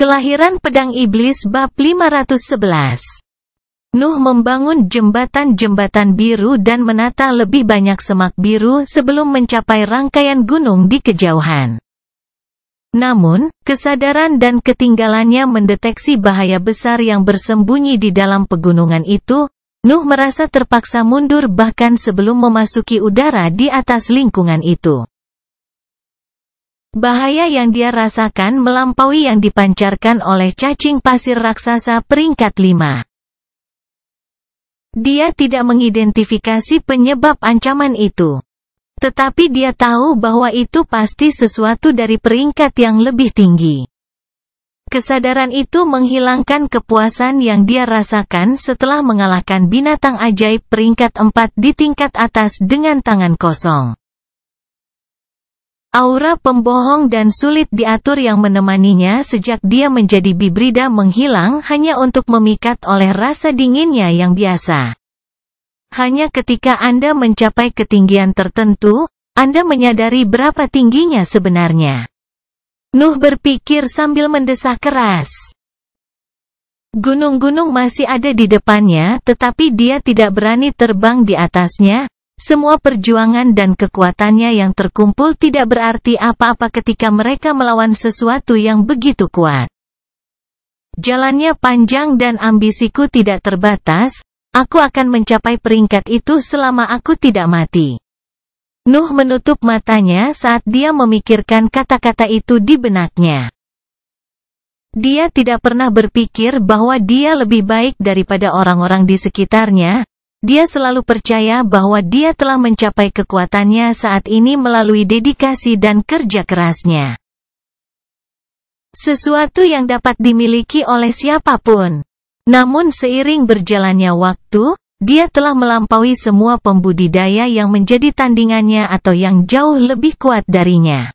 Kelahiran Pedang Iblis bab 511. Nuh membangun jembatan-jembatan biru dan menata lebih banyak semak biru sebelum mencapai rangkaian gunung di kejauhan. Namun, kesadaran dan ketinggalannya mendeteksi bahaya besar yang bersembunyi di dalam pegunungan itu. Nuh merasa terpaksa mundur bahkan sebelum memasuki udara di atas lingkungan itu. Bahaya yang dia rasakan melampaui yang dipancarkan oleh cacing pasir raksasa peringkat 5. Dia tidak mengidentifikasi penyebab ancaman itu. Tetapi dia tahu bahwa itu pasti sesuatu dari peringkat yang lebih tinggi. Kesadaran itu menghilangkan kepuasan yang dia rasakan setelah mengalahkan binatang ajaib peringkat 4 di tingkat atas dengan tangan kosong. Aura pembohong dan sulit diatur yang menemaninya sejak dia menjadi bibrida menghilang hanya untuk memikat oleh rasa dinginnya yang biasa. Hanya ketika Anda mencapai ketinggian tertentu, Anda menyadari berapa tingginya sebenarnya. Nuh berpikir sambil mendesah keras. Gunung-gunung masih ada di depannya tetapi dia tidak berani terbang di atasnya. Semua perjuangan dan kekuatannya yang terkumpul tidak berarti apa-apa ketika mereka melawan sesuatu yang begitu kuat. Jalannya panjang dan ambisiku tidak terbatas, aku akan mencapai peringkat itu selama aku tidak mati. Nuh menutup matanya saat dia memikirkan kata-kata itu di benaknya. Dia tidak pernah berpikir bahwa dia lebih baik daripada orang-orang di sekitarnya. Dia selalu percaya bahwa dia telah mencapai kekuatannya saat ini melalui dedikasi dan kerja kerasnya. Sesuatu yang dapat dimiliki oleh siapapun. Namun seiring berjalannya waktu, dia telah melampaui semua pembudidaya yang menjadi tandingannya atau yang jauh lebih kuat darinya.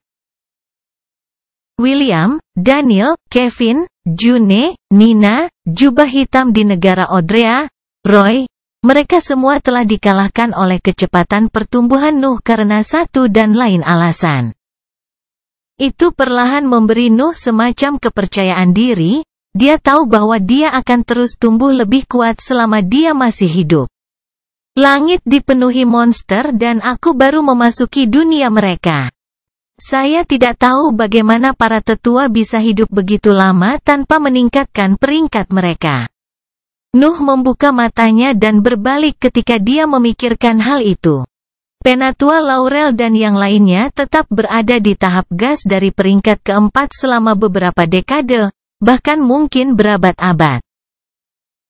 William, Daniel, Kevin, June, Nina, jubah hitam di negara Odrea, Roy, mereka semua telah dikalahkan oleh kecepatan pertumbuhan Nuh karena satu dan lain alasan. Itu perlahan memberi Nuh semacam kepercayaan diri. Dia tahu bahwa dia akan terus tumbuh lebih kuat selama dia masih hidup. Langit dipenuhi monster dan aku baru memasuki dunia mereka. Saya tidak tahu bagaimana para tetua bisa hidup begitu lama tanpa meningkatkan peringkat mereka. Nuh membuka matanya dan berbalik ketika dia memikirkan hal itu. Penatua Laurel dan yang lainnya tetap berada di tahap gas dari peringkat keempat selama beberapa dekade. Bahkan mungkin berabad-abad.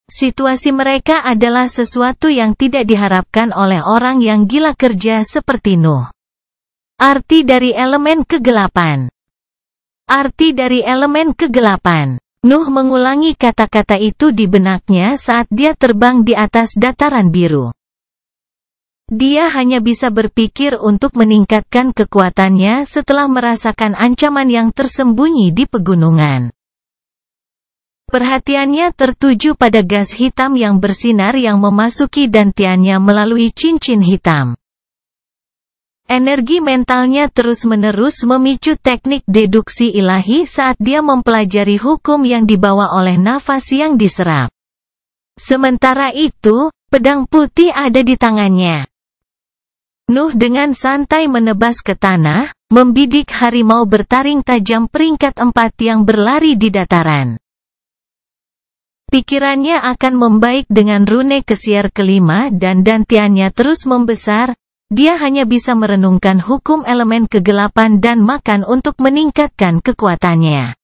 Situasi mereka adalah sesuatu yang tidak diharapkan oleh orang yang gila kerja seperti Nuh. Arti dari elemen kegelapan. Arti dari elemen kegelapan. Nuh mengulangi kata-kata itu di benaknya saat dia terbang di atas dataran biru. Dia hanya bisa berpikir untuk meningkatkan kekuatannya setelah merasakan ancaman yang tersembunyi di pegunungan. Perhatiannya tertuju pada gas hitam yang bersinar yang memasuki dantiannya melalui cincin hitam. Energi mentalnya terus-menerus memicu teknik deduksi ilahi saat dia mempelajari hukum yang dibawa oleh nafas yang diserap. Sementara itu, pedang putih ada di tangannya. Nuh dengan santai menebas ke tanah, membidik harimau bertaring tajam peringkat 4 yang berlari di dataran. Pikirannya akan membaik dengan rune kesiar kelima dan dantiannya terus membesar. Dia hanya bisa merenungkan hukum elemen kegelapan dan makan untuk meningkatkan kekuatannya.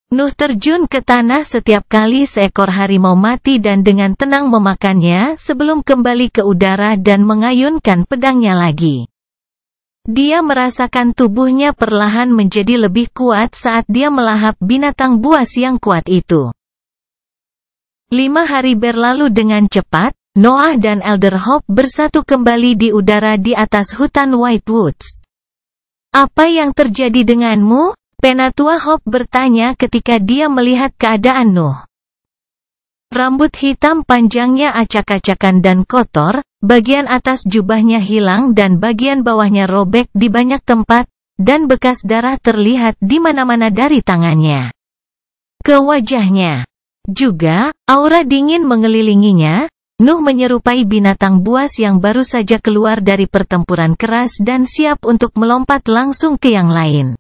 Nuh terjun ke tanah setiap kali seekor harimau mati dan dengan tenang memakannya sebelum kembali ke udara dan mengayunkan pedangnya lagi. Dia merasakan tubuhnya perlahan menjadi lebih kuat saat dia melahap binatang buas yang kuat itu. 5 hari berlalu dengan cepat, Noah dan Elder Hope bersatu kembali di udara di atas hutan White Woods. Apa yang terjadi denganmu? Penatua Hope bertanya ketika dia melihat keadaan Nuh. Rambut hitam panjangnya acak-acakan dan kotor, bagian atas jubahnya hilang dan bagian bawahnya robek di banyak tempat, dan bekas darah terlihat di mana-mana dari tangannya. ke wajahnya. Juga, aura dingin mengelilinginya. Nuh menyerupai binatang buas yang baru saja keluar dari pertempuran keras dan siap untuk melompat langsung ke yang lain.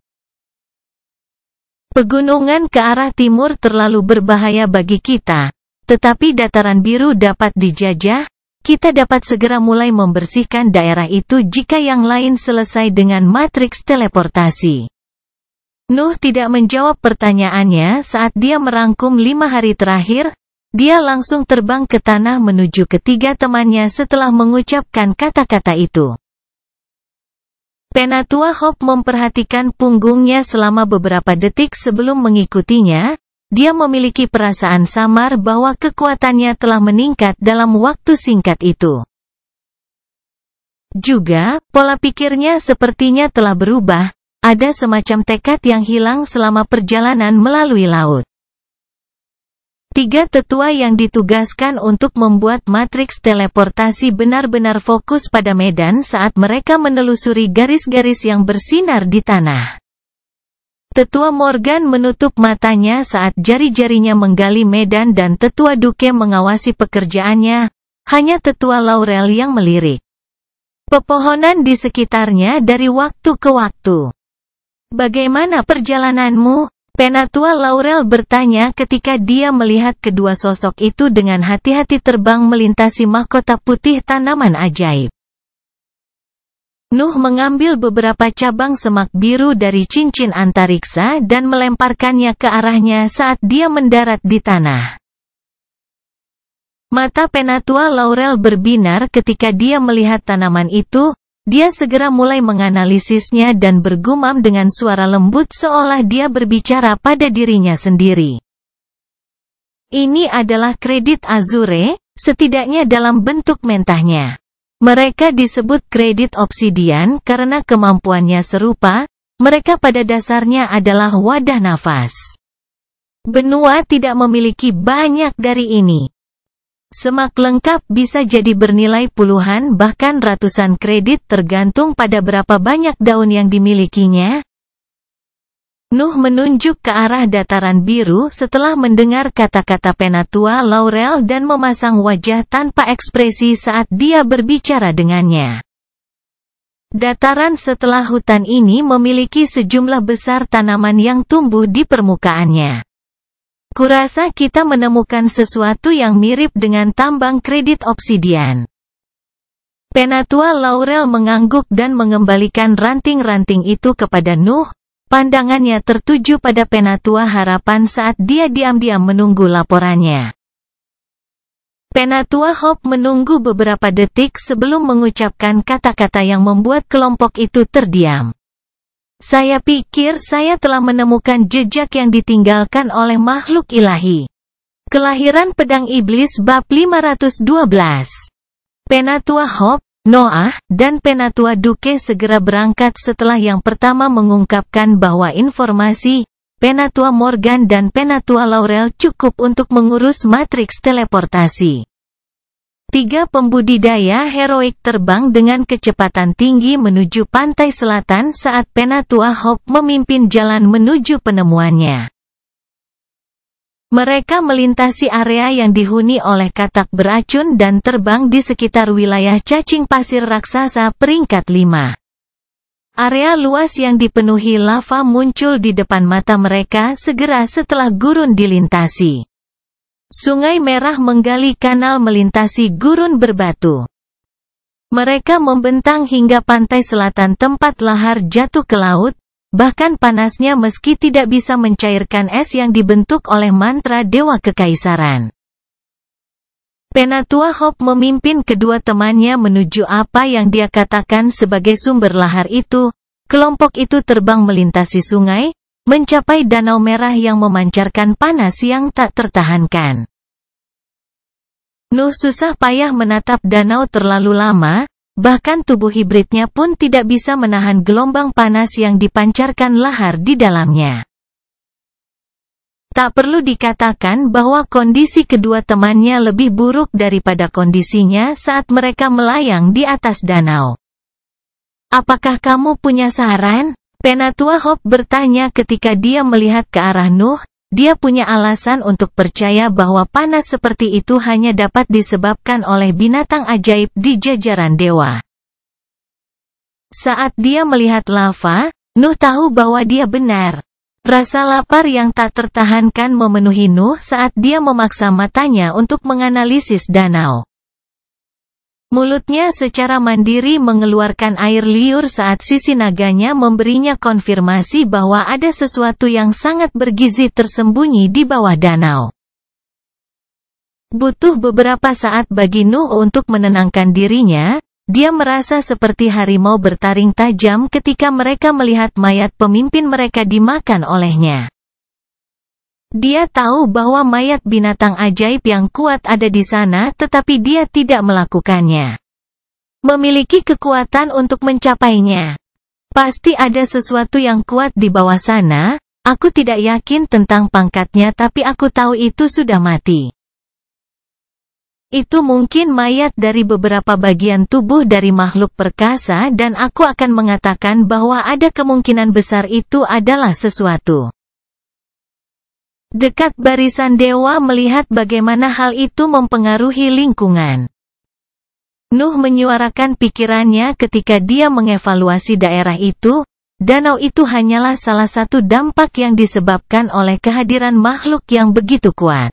Pegunungan ke arah timur terlalu berbahaya bagi kita, tetapi dataran biru dapat dijajah. Kita dapat segera mulai membersihkan daerah itu jika yang lain selesai dengan matriks teleportasi. Nuh tidak menjawab pertanyaannya saat dia merangkum 5 hari terakhir. Dia langsung terbang ke tanah menuju ketiga temannya setelah mengucapkan kata-kata itu. Penatua Hop memperhatikan punggungnya selama beberapa detik sebelum mengikutinya. Dia memiliki perasaan samar bahwa kekuatannya telah meningkat dalam waktu singkat itu. Juga, pola pikirnya sepertinya telah berubah. Ada semacam tekad yang hilang selama perjalanan melalui laut. 3 tetua yang ditugaskan untuk membuat matriks teleportasi benar-benar fokus pada medan saat mereka menelusuri garis-garis yang bersinar di tanah. Tetua Morgan menutup matanya saat jari-jarinya menggali medan dan Tetua Duke mengawasi pekerjaannya. Hanya Tetua Laurel yang melirik pepohonan di sekitarnya dari waktu ke waktu. "Bagaimana perjalananmu?" Penatua Laurel bertanya ketika dia melihat kedua sosok itu dengan hati-hati terbang melintasi mahkota putih tanaman ajaib. Nuh mengambil beberapa cabang semak biru dari cincin antariksa dan melemparkannya ke arahnya saat dia mendarat di tanah. Mata Penatua Laurel berbinar ketika dia melihat tanaman itu. Dia segera mulai menganalisisnya dan bergumam dengan suara lembut seolah dia berbicara pada dirinya sendiri. Ini adalah kredit Azure, setidaknya dalam bentuk mentahnya. Mereka disebut kredit obsidian karena kemampuannya serupa. Mereka pada dasarnya adalah wadah nafas. Benua tidak memiliki banyak dari ini. Semak lengkap bisa jadi bernilai puluhan bahkan ratusan kredit tergantung pada berapa banyak daun yang dimilikinya. Nuh menunjuk ke arah dataran biru setelah mendengar kata-kata Penatua Laurel dan memasang wajah tanpa ekspresi saat dia berbicara dengannya. Dataran setelah hutan ini memiliki sejumlah besar tanaman yang tumbuh di permukaannya. Kurasa kita menemukan sesuatu yang mirip dengan tambang kredit obsidian. Penatua Laurel mengangguk dan mengembalikan ranting-ranting itu kepada Nuh. Pandangannya tertuju pada Penatua Harapan saat dia diam-diam menunggu laporannya. Penatua Hop menunggu beberapa detik sebelum mengucapkan kata-kata yang membuat kelompok itu terdiam. "Saya pikir saya telah menemukan jejak yang ditinggalkan oleh makhluk ilahi." Kelahiran Pedang Iblis bab 512. Penatua Hop, Noah, dan Penatua Duke segera berangkat setelah yang pertama mengungkapkan bahwa informasi Penatua Morgan dan Penatua Laurel cukup untuk mengurus matriks teleportasi. 3 pembudidaya heroik terbang dengan kecepatan tinggi menuju pantai selatan saat Penatua Hop memimpin jalan menuju penemuannya. Mereka melintasi area yang dihuni oleh katak beracun dan terbang di sekitar wilayah cacing pasir raksasa peringkat 5. Area luas yang dipenuhi lava muncul di depan mata mereka segera setelah gurun dilintasi. Sungai Merah menggali kanal melintasi gurun berbatu. Mereka membentang hingga pantai selatan tempat lahar jatuh ke laut, bahkan panasnya meski tidak bisa mencairkan es yang dibentuk oleh mantra Dewa Kekaisaran. Penatua Hop memimpin kedua temannya menuju apa yang dia katakan sebagai sumber lahar itu. Kelompok itu terbang melintasi sungai, mencapai danau merah yang memancarkan panas yang tak tertahankan. Nuh susah payah menatap danau terlalu lama, bahkan tubuh hibridnya pun tidak bisa menahan gelombang panas yang dipancarkan lahar di dalamnya. Tak perlu dikatakan bahwa kondisi kedua temannya lebih buruk daripada kondisinya saat mereka melayang di atas danau. "Apakah kamu punya saran?" Penatua Hop bertanya ketika dia melihat ke arah Nuh. dia punya alasan untuk percaya bahwa panas seperti itu hanya dapat disebabkan oleh binatang ajaib di jajaran dewa. Saat dia melihat lava, Nuh tahu bahwa dia benar. Rasa lapar yang tak tertahankan memenuhi Nuh saat dia memaksa matanya untuk menganalisis danau. Mulutnya secara mandiri mengeluarkan air liur saat sisi naganya memberinya konfirmasi bahwa ada sesuatu yang sangat bergizi tersembunyi di bawah danau. Butuh beberapa saat bagi Nuh untuk menenangkan dirinya, dia merasa seperti harimau bertaring tajam ketika mereka melihat mayat pemimpin mereka dimakan olehnya. Dia tahu bahwa mayat binatang ajaib yang kuat ada di sana tetapi dia tidak melakukannya. Memiliki kekuatan untuk mencapainya. Pasti ada sesuatu yang kuat di bawah sana, aku tidak yakin tentang pangkatnya tapi aku tahu itu sudah mati. Itu mungkin mayat dari beberapa bagian tubuh dari makhluk perkasa dan aku akan mengatakan bahwa ada kemungkinan besar itu adalah sesuatu. Dekat barisan dewa melihat bagaimana hal itu mempengaruhi lingkungan. Nuh menyuarakan pikirannya ketika dia mengevaluasi daerah itu. Danau itu hanyalah salah satu dampak yang disebabkan oleh kehadiran makhluk yang begitu kuat.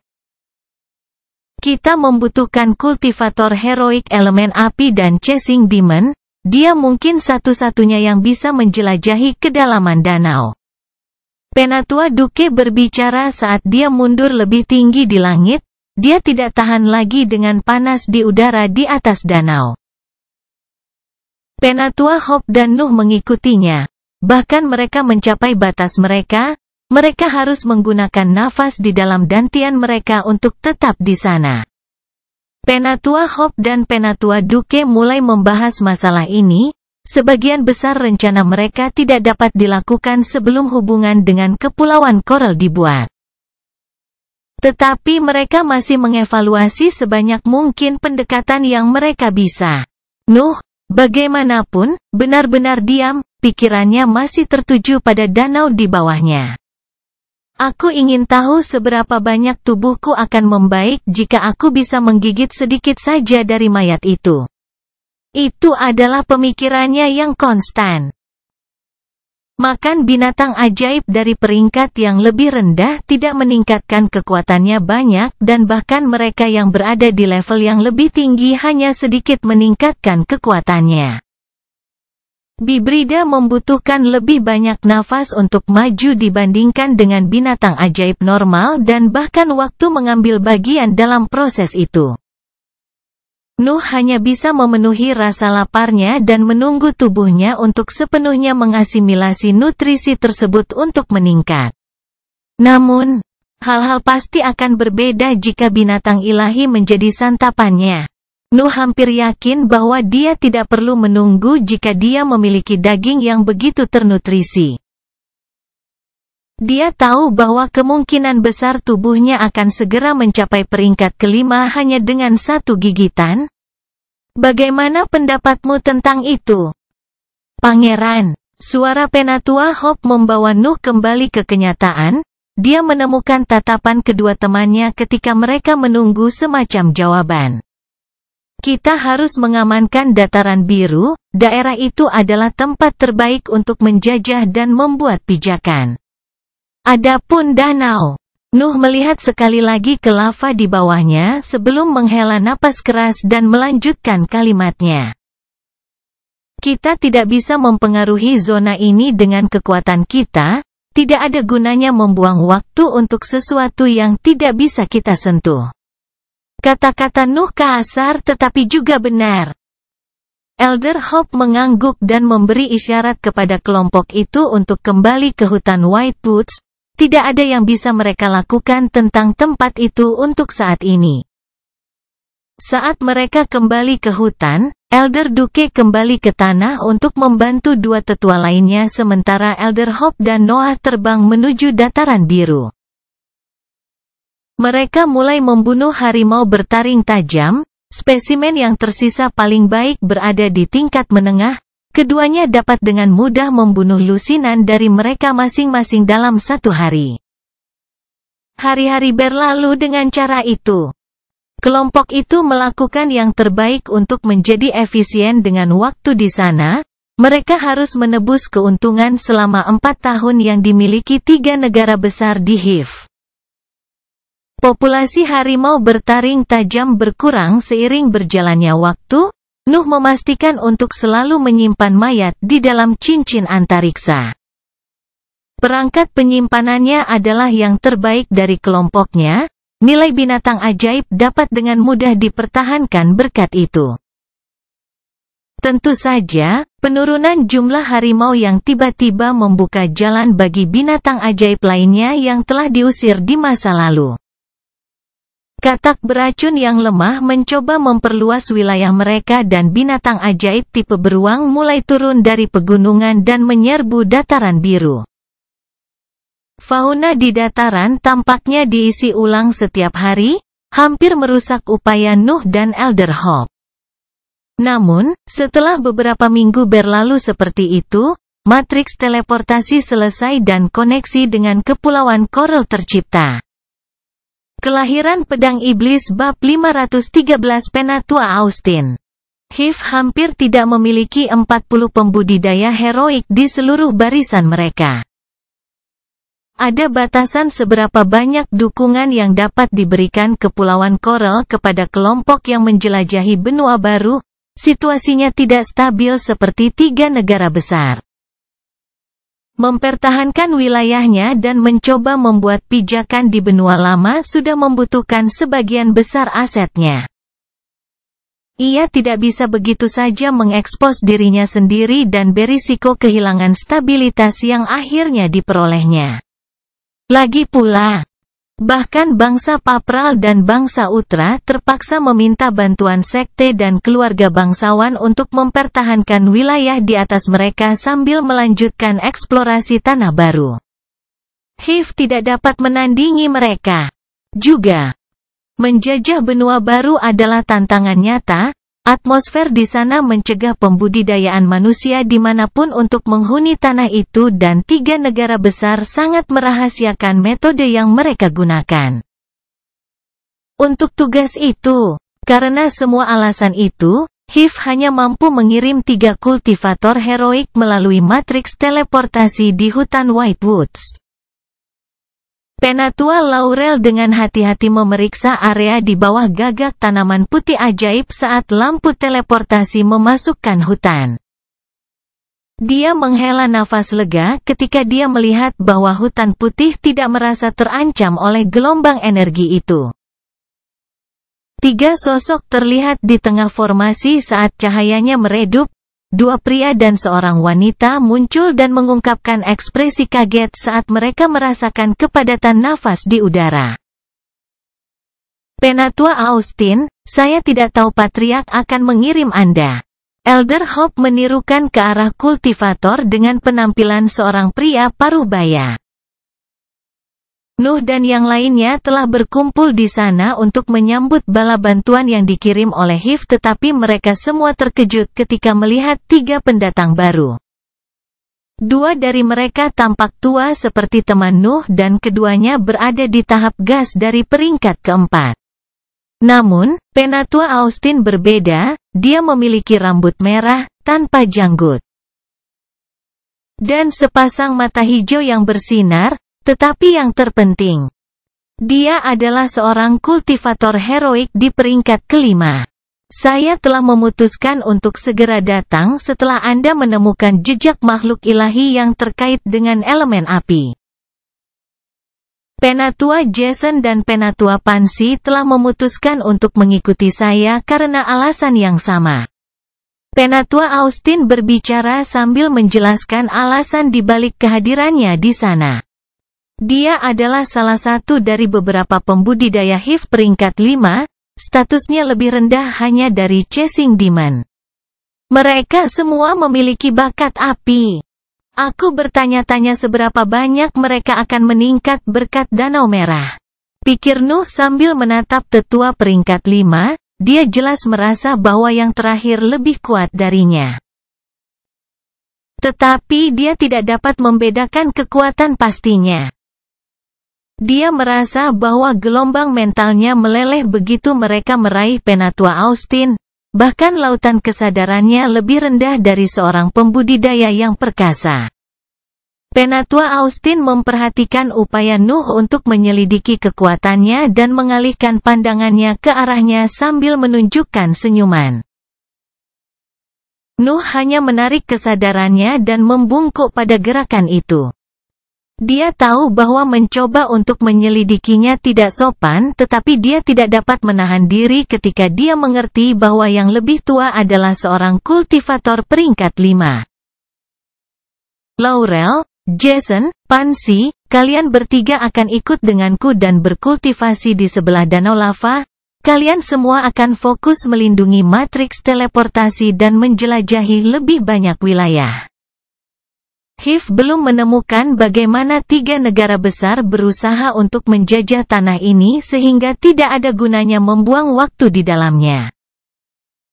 Kita membutuhkan kultivator heroik elemen api dan chasing demon. Dia mungkin satu-satunya yang bisa menjelajahi kedalaman danau. Penatua Duke berbicara saat dia mundur lebih tinggi di langit, dia tidak tahan lagi dengan panas di udara di atas danau. Penatua Hop dan Nuh mengikutinya. Bahkan mereka mencapai batas mereka harus menggunakan nafas di dalam dantian mereka untuk tetap di sana. Penatua Hop dan Penatua Duke mulai membahas masalah ini. Sebagian besar rencana mereka tidak dapat dilakukan sebelum hubungan dengan Kepulauan Coral dibuat. Tetapi mereka masih mengevaluasi sebanyak mungkin pendekatan yang mereka bisa. Nuh, bagaimanapun, benar-benar diam, pikirannya masih tertuju pada danau di bawahnya. Aku ingin tahu seberapa banyak tubuhku akan membaik jika aku bisa menggigit sedikit saja dari mayat itu. Itu adalah pemikirannya yang konstan. Makan binatang ajaib dari peringkat yang lebih rendah tidak meningkatkan kekuatannya banyak dan bahkan mereka yang berada di level yang lebih tinggi hanya sedikit meningkatkan kekuatannya. Bibrida membutuhkan lebih banyak nafas untuk maju dibandingkan dengan binatang ajaib normal dan bahkan waktu mengambil bagian dalam proses itu. Nuh hanya bisa memenuhi rasa laparnya dan menunggu tubuhnya untuk sepenuhnya mengasimilasi nutrisi tersebut untuk meningkat. Namun, hal-hal pasti akan berbeda jika binatang ilahi menjadi santapannya. Nuh hampir yakin bahwa dia tidak perlu menunggu jika dia memiliki daging yang begitu ternutrisi. Dia tahu bahwa kemungkinan besar tubuhnya akan segera mencapai peringkat kelima hanya dengan satu gigitan. Bagaimana pendapatmu tentang itu? Pangeran, suara Penatua Hop membawa Nuh kembali ke kenyataan. Dia menemukan tatapan kedua temannya ketika mereka menunggu semacam jawaban. Kita harus mengamankan dataran biru, daerah itu adalah tempat terbaik untuk menjajah dan membuat pijakan. Adapun danau, Nuh melihat sekali lagi ke lava di bawahnya sebelum menghela napas keras dan melanjutkan kalimatnya. Kita tidak bisa mempengaruhi zona ini dengan kekuatan kita, tidak ada gunanya membuang waktu untuk sesuatu yang tidak bisa kita sentuh. Kata-kata Nuh kasar tetapi juga benar. Elder Hop mengangguk dan memberi isyarat kepada kelompok itu untuk kembali ke hutan White Woods. Tidak ada yang bisa mereka lakukan tentang tempat itu untuk saat ini. Saat mereka kembali ke hutan, Elder Duke kembali ke tanah untuk membantu dua tetua lainnya sementara Elder Hop dan Noah terbang menuju dataran biru. Mereka mulai membunuh harimau bertaring tajam, spesimen yang tersisa paling baik berada di tingkat menengah. Keduanya dapat dengan mudah membunuh lusinan dari mereka masing-masing dalam satu hari. hari-hari berlalu dengan cara itu. Kelompok itu melakukan yang terbaik untuk menjadi efisien dengan waktu di sana. Mereka harus menebus keuntungan selama 4 tahun yang dimiliki 3 negara besar di HIV. Populasi harimau bertaring tajam berkurang seiring berjalannya waktu. Nuh memastikan untuk selalu menyimpan mayat di dalam cincin antariksa. Perangkat penyimpanannya adalah yang terbaik dari kelompoknya. Nilai binatang ajaib dapat dengan mudah dipertahankan berkat itu. Tentu saja, penurunan jumlah harimau yang tiba-tiba membuka jalan bagi binatang ajaib lainnya yang telah diusir di masa lalu. Katak beracun yang lemah mencoba memperluas wilayah mereka dan binatang ajaib tipe beruang mulai turun dari pegunungan dan menyerbu dataran biru. Fauna di dataran tampaknya diisi ulang setiap hari, hampir merusak upaya Nuh dan Elder Hope. Namun, setelah beberapa minggu berlalu seperti itu, matriks teleportasi selesai dan koneksi dengan Kepulauan Coral tercipta. Kelahiran Pedang Iblis bab 513 Penatua Austin. HIV hampir tidak memiliki 40 pembudidaya heroik di seluruh barisan mereka. Ada batasan seberapa banyak dukungan yang dapat diberikan Kepulauan Coral kepada kelompok yang menjelajahi benua baru. Situasinya tidak stabil seperti 3 negara besar. Mempertahankan wilayahnya dan mencoba membuat pijakan di benua lama sudah membutuhkan sebagian besar asetnya. Ia tidak bisa begitu saja mengekspos dirinya sendiri dan berisiko kehilangan stabilitas yang akhirnya diperolehnya. Lagi pula, bahkan bangsa Papral dan bangsa Utra terpaksa meminta bantuan sekte dan keluarga bangsawan untuk mempertahankan wilayah di atas mereka sambil melanjutkan eksplorasi tanah baru. HIV tidak dapat menandingi mereka. Juga, menjajah benua baru adalah tantangan nyata. Atmosfer di sana mencegah pembudidayaan manusia dimanapun untuk menghuni tanah itu dan 3 negara besar sangat merahasiakan metode yang mereka gunakan. Untuk tugas itu, karena semua alasan itu, HIV hanya mampu mengirim 3 kultivator heroik melalui matriks teleportasi di hutan White Woods. Penatua Laurel dengan hati-hati memeriksa area di bawah gagak tanaman putih ajaib saat lampu teleportasi memasukkan hutan. Dia menghela nafas lega ketika dia melihat bahwa hutan putih tidak merasa terancam oleh gelombang energi itu. 3 sosok terlihat di tengah formasi saat cahayanya meredup. 2 pria dan seorang wanita muncul dan mengungkapkan ekspresi kaget saat mereka merasakan kepadatan nafas di udara. Penatua Austin, saya tidak tahu Patriark akan mengirim Anda. Elder Hope menirukan ke arah kultivator dengan penampilan seorang pria paruh baya. Nuh dan yang lainnya telah berkumpul di sana untuk menyambut bala bantuan yang dikirim oleh HIV, tetapi mereka semua terkejut ketika melihat 3 pendatang baru. 2 dari mereka tampak tua seperti teman Nuh dan keduanya berada di tahap gas dari peringkat keempat. Namun, Penatua Austin berbeda, dia memiliki rambut merah, tanpa janggut. Dan sepasang mata hijau yang bersinar. Tetapi yang terpenting, dia adalah seorang kultivator heroik di peringkat kelima. Saya telah memutuskan untuk segera datang setelah Anda menemukan jejak makhluk ilahi yang terkait dengan elemen api. Penatua Jason dan Penatua Pansy telah memutuskan untuk mengikuti saya karena alasan yang sama. Penatua Austin berbicara sambil menjelaskan alasan di balik kehadirannya di sana. Dia adalah salah satu dari beberapa pembudidaya HIV peringkat 5, statusnya lebih rendah hanya dari Chasing Demon. Mereka semua memiliki bakat api. Aku bertanya-tanya seberapa banyak mereka akan meningkat berkat Danau Merah. Pikir Nuh sambil menatap tetua peringkat 5, dia jelas merasa bahwa yang terakhir lebih kuat darinya. Tetapi dia tidak dapat membedakan kekuatan pastinya. Dia merasa bahwa gelombang mentalnya meleleh begitu mereka meraih Penatua Austin, bahkan lautan kesadarannya lebih rendah dari seorang pembudidaya yang perkasa. Penatua Austin memperhatikan upaya Nuh untuk menyelidiki kekuatannya dan mengalihkan pandangannya ke arahnya sambil menunjukkan senyuman. Nuh hanya menarik kesadarannya dan membungkuk pada gerakan itu. Dia tahu bahwa mencoba untuk menyelidikinya tidak sopan, tetapi dia tidak dapat menahan diri ketika dia mengerti bahwa yang lebih tua adalah seorang kultivator peringkat 5. Laurel, Jason, Pansy, kalian bertiga akan ikut denganku dan berkultivasi di sebelah danau lava. Kalian semua akan fokus melindungi matriks teleportasi dan menjelajahi lebih banyak wilayah. Hiv belum menemukan bagaimana 3 negara besar berusaha untuk menjajah tanah ini sehingga tidak ada gunanya membuang waktu di dalamnya.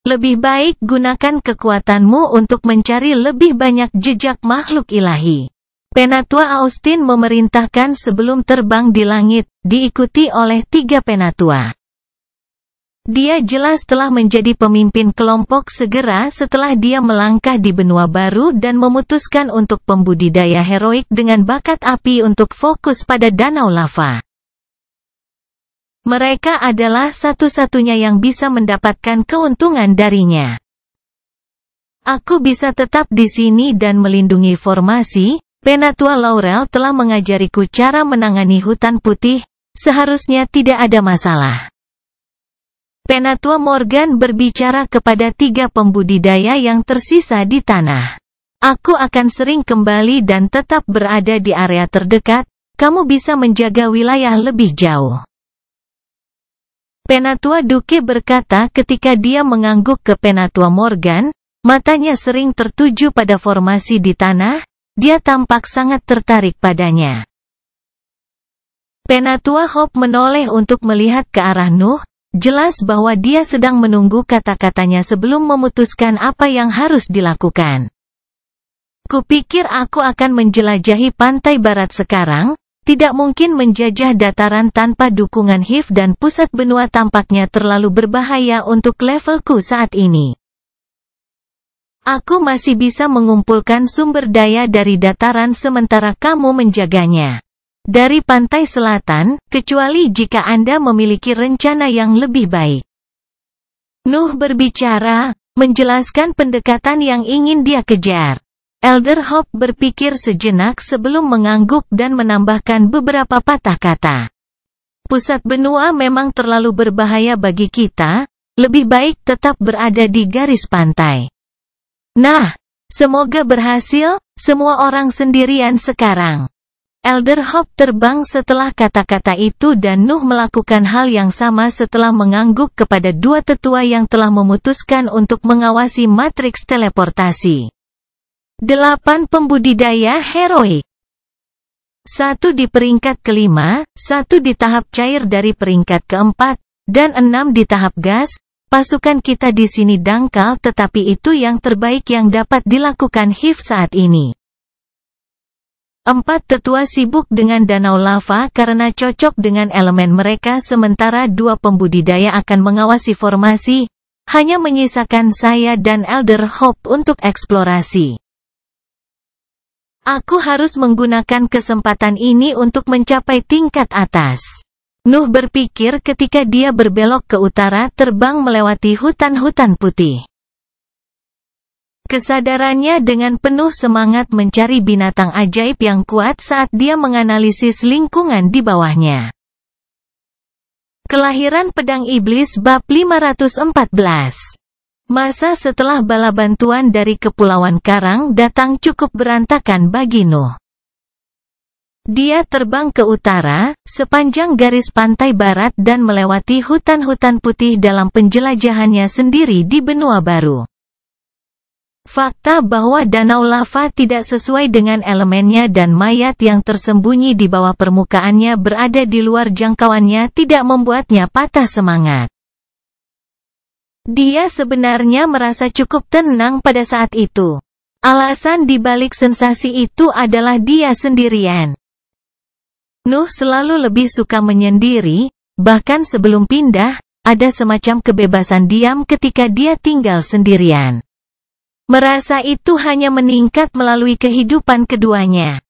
Lebih baik gunakan kekuatanmu untuk mencari lebih banyak jejak makhluk ilahi. Penatua Austin memerintahkan sebelum terbang di langit, diikuti oleh 3 penatua. Dia jelas telah menjadi pemimpin kelompok segera setelah dia melangkah di benua baru dan memutuskan untuk pembudidaya heroik dengan bakat api untuk fokus pada danau lava. Mereka adalah satu-satunya yang bisa mendapatkan keuntungan darinya. Aku bisa tetap di sini dan melindungi formasi. Penatua Laurel telah mengajariku cara menangani hutan putih, seharusnya tidak ada masalah. Penatua Morgan berbicara kepada 3 pembudidaya yang tersisa di tanah. Aku akan sering kembali dan tetap berada di area terdekat, kamu bisa menjaga wilayah lebih jauh. Penatua Duke berkata ketika dia mengangguk ke Penatua Morgan, matanya sering tertuju pada formasi di tanah, dia tampak sangat tertarik padanya. Penatua Hope menoleh untuk melihat ke arah Nuh. Jelas bahwa dia sedang menunggu kata-katanya sebelum memutuskan apa yang harus dilakukan. Kupikir aku akan menjelajahi pantai barat sekarang, tidak mungkin menjajah dataran tanpa dukungan Hiv dan pusat benua tampaknya terlalu berbahaya untuk levelku saat ini. Aku masih bisa mengumpulkan sumber daya dari dataran sementara kamu menjaganya. Dari pantai selatan, kecuali jika Anda memiliki rencana yang lebih baik. Nuh berbicara, menjelaskan pendekatan yang ingin dia kejar. Elder Hope berpikir sejenak sebelum mengangguk dan menambahkan beberapa patah kata. Pusat benua memang terlalu berbahaya bagi kita, lebih baik tetap berada di garis pantai. Nah, semoga berhasil, semua orang sendirian sekarang. Elder Hope terbang setelah kata-kata itu dan Nuh melakukan hal yang sama setelah mengangguk kepada 2 tetua yang telah memutuskan untuk mengawasi matriks teleportasi. 8 pembudidaya heroik. 1 di peringkat ke-5, 1 di tahap cair dari peringkat ke-4, dan 6 di tahap gas. Pasukan kita di sini dangkal tetapi itu yang terbaik yang dapat dilakukan Hiv saat ini. 4 tetua sibuk dengan danau lava karena cocok dengan elemen mereka sementara 2 pembudidaya akan mengawasi formasi, hanya menyisakan saya dan Elder Hope untuk eksplorasi. Aku harus menggunakan kesempatan ini untuk mencapai tingkat atas. Nuh berpikir ketika dia berbelok ke utara terbang melewati hutan-hutan putih. Kesadarannya dengan penuh semangat mencari binatang ajaib yang kuat saat dia menganalisis lingkungan di bawahnya. Kelahiran Pedang Iblis Bab 514. Masa setelah bala bantuan dari Kepulauan Karang datang cukup berantakan bagi Nuh. Dia terbang ke utara, sepanjang garis pantai barat dan melewati hutan-hutan putih dalam penjelajahannya sendiri di benua baru. Fakta bahwa danau lava tidak sesuai dengan elemennya dan mayat yang tersembunyi di bawah permukaannya berada di luar jangkauannya tidak membuatnya patah semangat. Dia sebenarnya merasa cukup tenang pada saat itu. Alasan di balik sensasi itu adalah dia sendirian. Nuh selalu lebih suka menyendiri, bahkan sebelum pindah, ada semacam kebebasan diam ketika dia tinggal sendirian. Merasa itu hanya meningkat melalui kehidupan keduanya.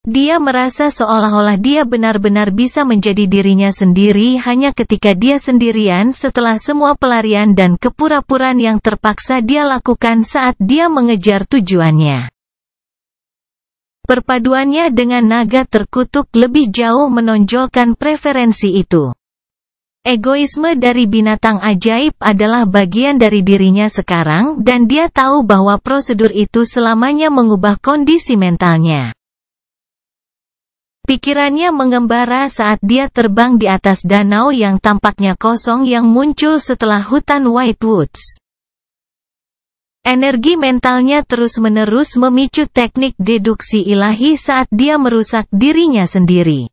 Dia merasa seolah-olah dia benar-benar bisa menjadi dirinya sendiri hanya ketika dia sendirian setelah semua pelarian dan kepura-puraan yang terpaksa dia lakukan saat dia mengejar tujuannya. Perpaduannya dengan naga terkutuk lebih jauh menonjolkan preferensi itu. Egoisme dari binatang ajaib adalah bagian dari dirinya sekarang dan dia tahu bahwa prosedur itu selamanya mengubah kondisi mentalnya. Pikirannya mengembara saat dia terbang di atas danau yang tampaknya kosong yang muncul setelah hutan White Woods. Energi mentalnya terus-menerus memicu teknik deduksi ilahi saat dia merusak dirinya sendiri.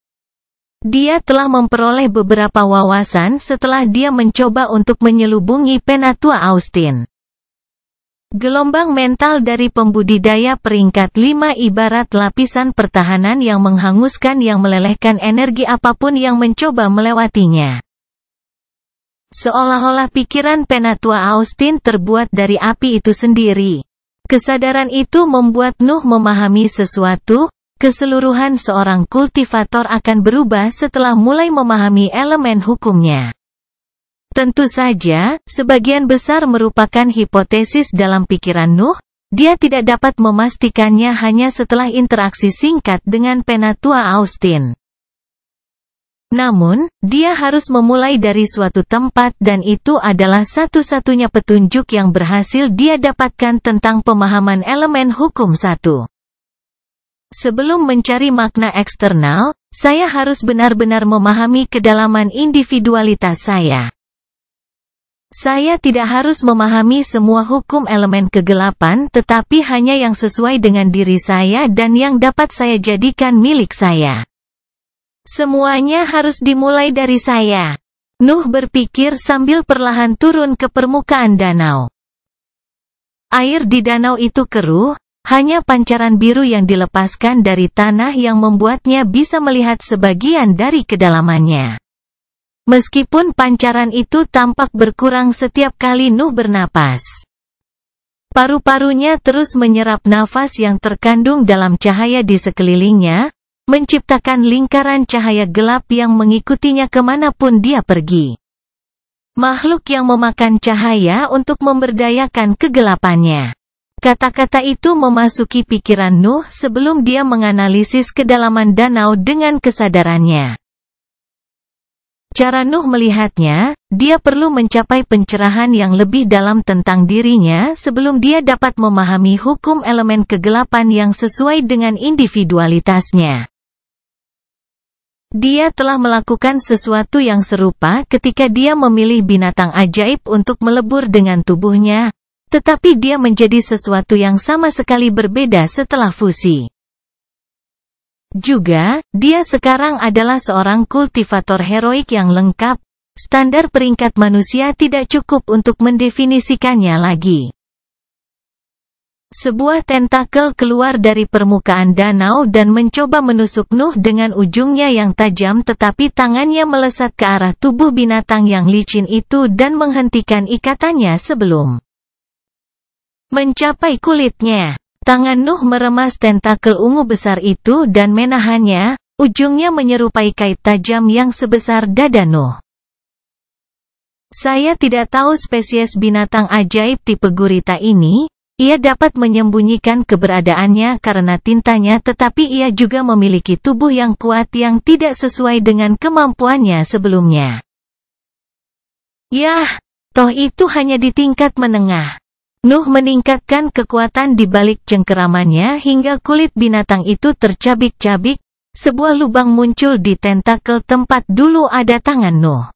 Dia telah memperoleh beberapa wawasan setelah dia mencoba untuk menyelubungi Penatua Austin. Gelombang mental dari pembudidaya peringkat 5 ibarat lapisan pertahanan yang menghanguskan yang melelehkan energi apapun yang mencoba melewatinya. Seolah-olah pikiran Penatua Austin terbuat dari api itu sendiri. Kesadaran itu membuat Nuh memahami sesuatu, keseluruhan seorang kultivator akan berubah setelah mulai memahami elemen hukumnya. Tentu saja, sebagian besar merupakan hipotesis dalam pikiran Nuh, dia tidak dapat memastikannya hanya setelah interaksi singkat dengan Penatua Austin. Namun, dia harus memulai dari suatu tempat dan itu adalah satu-satunya petunjuk yang berhasil dia dapatkan tentang pemahaman elemen hukum satu. Sebelum mencari makna eksternal, saya harus benar-benar memahami kedalaman individualitas saya. Saya tidak harus memahami semua hukum elemen kegelapan tetapi hanya yang sesuai dengan diri saya dan yang dapat saya jadikan milik saya. Semuanya harus dimulai dari saya. Nuh berpikir sambil perlahan turun ke permukaan danau. Air di danau itu keruh, hanya pancaran biru yang dilepaskan dari tanah yang membuatnya bisa melihat sebagian dari kedalamannya. Meskipun pancaran itu tampak berkurang setiap kali Nuh bernapas. Paru-parunya terus menyerap nafas yang terkandung dalam cahaya di sekelilingnya, menciptakan lingkaran cahaya gelap yang mengikutinya kemanapun dia pergi. Makhluk yang memakan cahaya untuk memberdayakan kegelapannya. Kata-kata itu memasuki pikiran Nuh sebelum dia menganalisis kedalaman danau dengan kesadarannya. Cara Nuh melihatnya, dia perlu mencapai pencerahan yang lebih dalam tentang dirinya sebelum dia dapat memahami hukum elemen kegelapan yang sesuai dengan individualitasnya. Dia telah melakukan sesuatu yang serupa ketika dia memilih binatang ajaib untuk melebur dengan tubuhnya, tetapi dia menjadi sesuatu yang sama sekali berbeda setelah fusi. Juga, dia sekarang adalah seorang kultivator heroik yang lengkap, standar peringkat manusia tidak cukup untuk mendefinisikannya lagi. Sebuah tentakel keluar dari permukaan danau dan mencoba menusuk Nuh dengan ujungnya yang tajam tetapi tangannya melesat ke arah tubuh binatang yang licin itu dan menghentikan ikatannya sebelum mencapai kulitnya. Tangan Nuh meremas tentakel ungu besar itu dan menahannya, ujungnya menyerupai kait tajam yang sebesar dada Nuh. Saya tidak tahu spesies binatang ajaib tipe gurita ini. Ia dapat menyembunyikan keberadaannya karena tintanya tetapi ia juga memiliki tubuh yang kuat yang tidak sesuai dengan kemampuannya sebelumnya. Yah, toh itu hanya di tingkat menengah. Nuh meningkatkan kekuatan di balik cengkeramannya hingga kulit binatang itu tercabik-cabik, sebuah lubang muncul di tentakel tempat dulu ada tangan Nuh.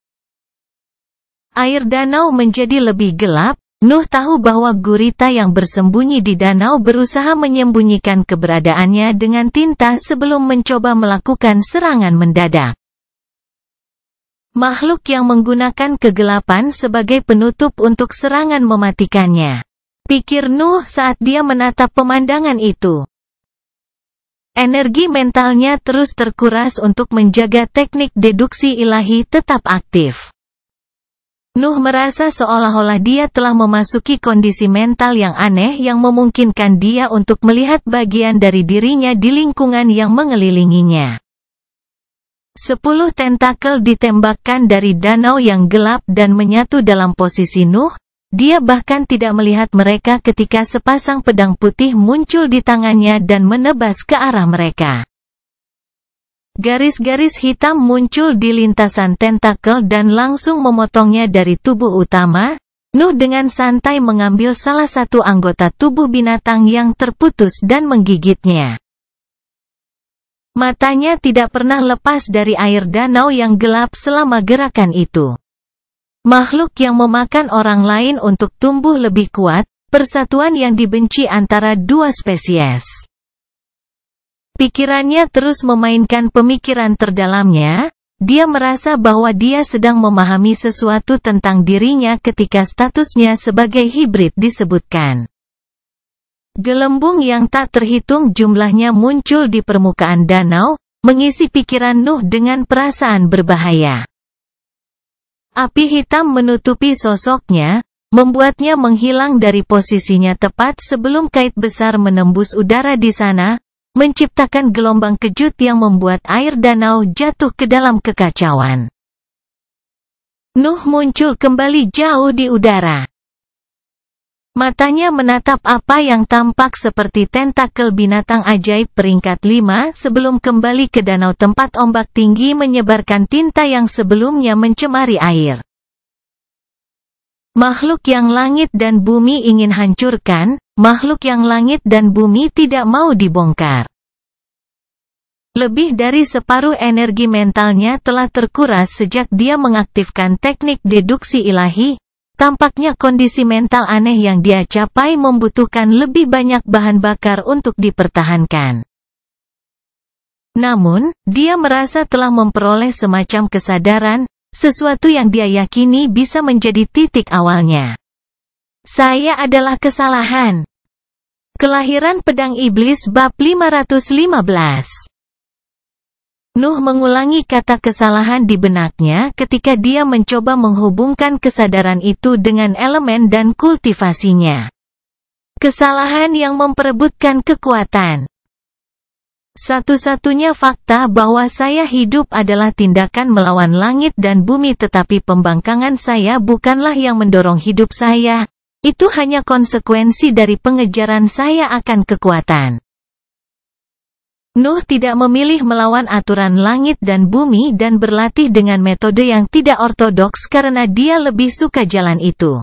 Air danau menjadi lebih gelap. Nuh tahu bahwa gurita yang bersembunyi di danau berusaha menyembunyikan keberadaannya dengan tinta sebelum mencoba melakukan serangan mendadak. Makhluk yang menggunakan kegelapan sebagai penutup untuk serangan mematikannya. Pikir Nuh saat dia menatap pemandangan itu. energi mentalnya terus terkuras untuk menjaga teknik deduksi ilahi tetap aktif. Nuh merasa seolah-olah dia telah memasuki kondisi mental yang aneh yang memungkinkan dia untuk melihat bagian dari dirinya di lingkungan yang mengelilinginya. 10 tentakel ditembakkan dari danau yang gelap dan menyatu dalam posisi Nuh. Dia bahkan tidak melihat mereka ketika sepasang pedang putih muncul di tangannya dan menebas ke arah mereka. Garis-garis hitam muncul di lintasan tentakel dan langsung memotongnya dari tubuh utama. Nuh dengan santai mengambil salah satu anggota tubuh binatang yang terputus dan menggigitnya. Matanya tidak pernah lepas dari air danau yang gelap selama gerakan itu. Makhluk yang memakan orang lain untuk tumbuh lebih kuat, persatuan yang dibenci antara dua spesies. Pikirannya terus memainkan pemikiran terdalamnya. Dia merasa bahwa dia sedang memahami sesuatu tentang dirinya ketika statusnya sebagai hibrid disebutkan. Gelembung yang tak terhitung jumlahnya muncul di permukaan danau, mengisi pikiran Nuh dengan perasaan berbahaya. Api hitam menutupi sosoknya, membuatnya menghilang dari posisinya tepat sebelum kait besar menembus udara di sana, menciptakan gelombang kejut yang membuat air danau jatuh ke dalam kekacauan. Nuh muncul kembali jauh di udara. Matanya menatap apa yang tampak seperti tentakel binatang ajaib peringkat 5 sebelum kembali ke danau tempat ombak tinggi menyebarkan tinta yang sebelumnya mencemari air. Makhluk yang langit dan bumi ingin hancurkan, makhluk yang langit dan bumi tidak mau dibongkar. Lebih dari separuh energi mentalnya telah terkuras sejak dia mengaktifkan teknik deduksi ilahi. Tampaknya kondisi mental aneh yang dia capai membutuhkan lebih banyak bahan bakar untuk dipertahankan. Namun, dia merasa telah memperoleh semacam kesadaran, sesuatu yang dia yakini bisa menjadi titik awalnya. Saya adalah kesalahan. Kelahiran Pedang Iblis bab 515. Nuh mengulangi kata kesalahan di benaknya ketika dia mencoba menghubungkan kesadaran itu dengan elemen dan kultivasinya. Kesalahan yang memperebutkan kekuatan. Satu-satunya fakta bahwa saya hidup adalah tindakan melawan langit dan bumi, tetapi pembangkangan saya bukanlah yang mendorong hidup saya. Itu hanya konsekuensi dari pengejaran saya akan kekuatan. Nuh tidak memilih melawan aturan langit dan bumi dan berlatih dengan metode yang tidak ortodoks karena dia lebih suka jalan itu.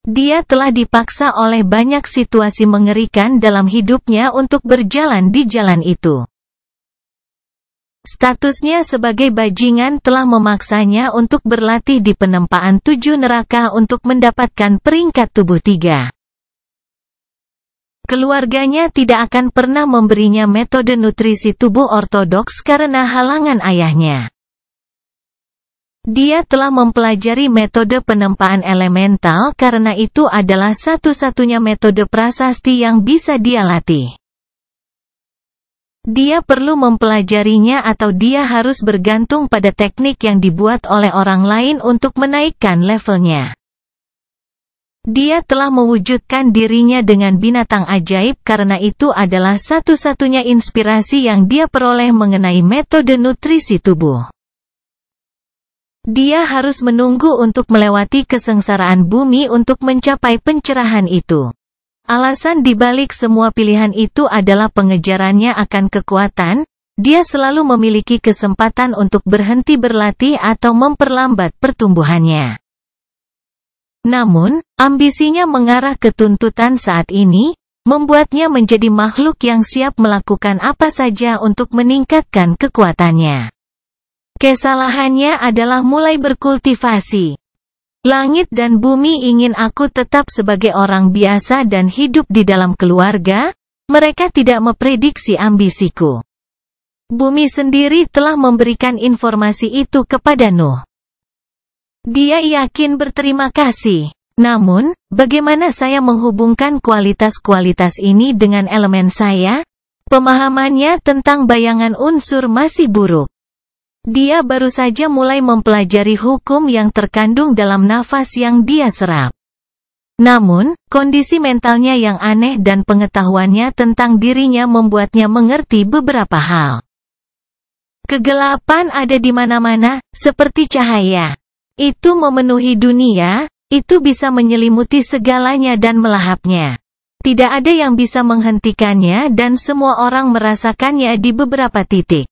Dia telah dipaksa oleh banyak situasi mengerikan dalam hidupnya untuk berjalan di jalan itu. Statusnya sebagai bajingan telah memaksanya untuk berlatih di penempaan 7 neraka untuk mendapatkan peringkat tubuh 3. Keluarganya tidak akan pernah memberinya metode nutrisi tubuh ortodoks karena halangan ayahnya. Dia telah mempelajari metode penempaan elemental karena itu adalah satu-satunya metode prasasti yang bisa dia latih. Dia perlu mempelajarinya atau dia harus bergantung pada teknik yang dibuat oleh orang lain untuk menaikkan levelnya. Dia telah mewujudkan dirinya dengan binatang ajaib karena itu adalah satu-satunya inspirasi yang dia peroleh mengenai metode nutrisi tubuh. Dia harus menunggu untuk melewati kesengsaraan bumi untuk mencapai pencerahan itu. Alasan dibalik semua pilihan itu adalah pengejarannya akan kekuatan. Dia selalu memiliki kesempatan untuk berhenti berlatih atau memperlambat pertumbuhannya. Namun, ambisinya mengarah ke tuntutan saat ini, membuatnya menjadi makhluk yang siap melakukan apa saja untuk meningkatkan kekuatannya. Kesalahannya adalah mulai berkultivasi. Langit dan bumi ingin aku tetap sebagai orang biasa dan hidup di dalam keluarga, mereka tidak memprediksi ambisiku. Bumi sendiri telah memberikan informasi itu kepada Nuh. Dia yakin berterima kasih. Namun, bagaimana saya menghubungkan kualitas-kualitas ini dengan elemen saya? Pemahamannya tentang bayangan unsur masih buruk. Dia baru saja mulai mempelajari hukum yang terkandung dalam nafas yang dia serap. Namun, kondisi mentalnya yang aneh dan pengetahuannya tentang dirinya membuatnya mengerti beberapa hal. Kegelapan ada di mana-mana, seperti cahaya. Itu memenuhi dunia, itu bisa menyelimuti segalanya dan melahapnya. Tidak ada yang bisa menghentikannya dan semua orang merasakannya di beberapa titik.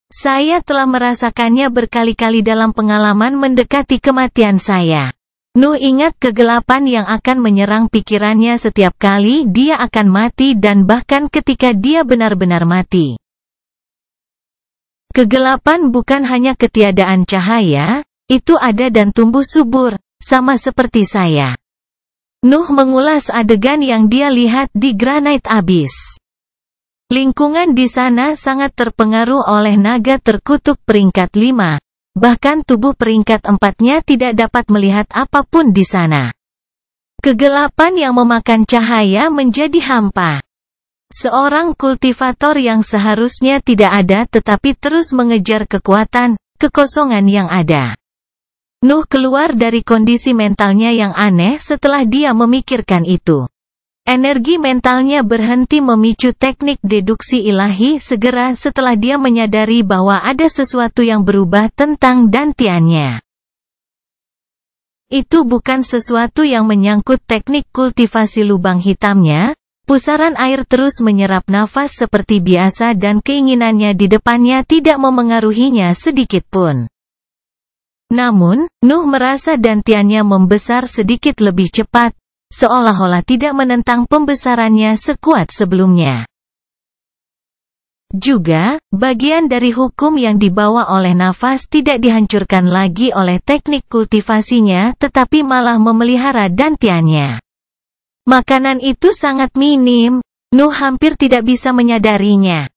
Saya telah merasakannya berkali-kali dalam pengalaman mendekati kematian saya. Nuh ingat kegelapan yang akan menyerang pikirannya setiap kali dia akan mati dan bahkan ketika dia benar-benar mati. Kegelapan bukan hanya ketiadaan cahaya, itu ada dan tumbuh subur, sama seperti saya. Nuh mengulas adegan yang dia lihat di Granite Abyss. Lingkungan di sana sangat terpengaruh oleh naga terkutuk peringkat 5, bahkan tubuh peringkat 4-nya tidak dapat melihat apapun di sana. Kegelapan yang memakan cahaya menjadi hampa. Seorang kultivator yang seharusnya tidak ada tetapi terus mengejar kekuatan, kekosongan yang ada. Nuh keluar dari kondisi mentalnya yang aneh setelah dia memikirkan itu. Energi mentalnya berhenti memicu teknik deduksi ilahi segera setelah dia menyadari bahwa ada sesuatu yang berubah tentang dantiannya. Itu bukan sesuatu yang menyangkut teknik kultivasi lubang hitamnya, pusaran air terus menyerap nafas seperti biasa dan keinginannya di depannya tidak memengaruhinya sedikit pun. Namun, Nuh merasa dantiannya membesar sedikit lebih cepat, seolah-olah tidak menentang pembesarannya sekuat sebelumnya. Juga, bagian dari hukum yang dibawa oleh nafas tidak dihancurkan lagi oleh teknik kultivasinya tetapi malah memelihara dantiannya. Makanan itu sangat minim, Nuh hampir tidak bisa menyadarinya.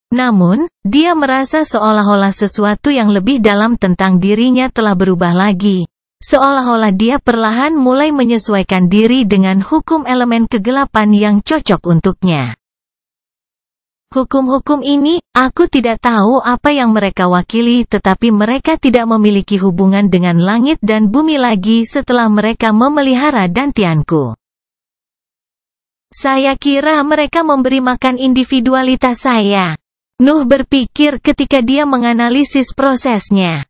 Namun, dia merasa seolah-olah sesuatu yang lebih dalam tentang dirinya telah berubah lagi. Seolah-olah dia perlahan mulai menyesuaikan diri dengan hukum elemen kegelapan yang cocok untuknya. Hukum-hukum ini, aku tidak tahu apa yang mereka wakili tetapi mereka tidak memiliki hubungan dengan langit dan bumi lagi setelah mereka memelihara dantianku. Saya kira mereka memberi makan individualitas saya. Nuh berpikir ketika dia menganalisis prosesnya.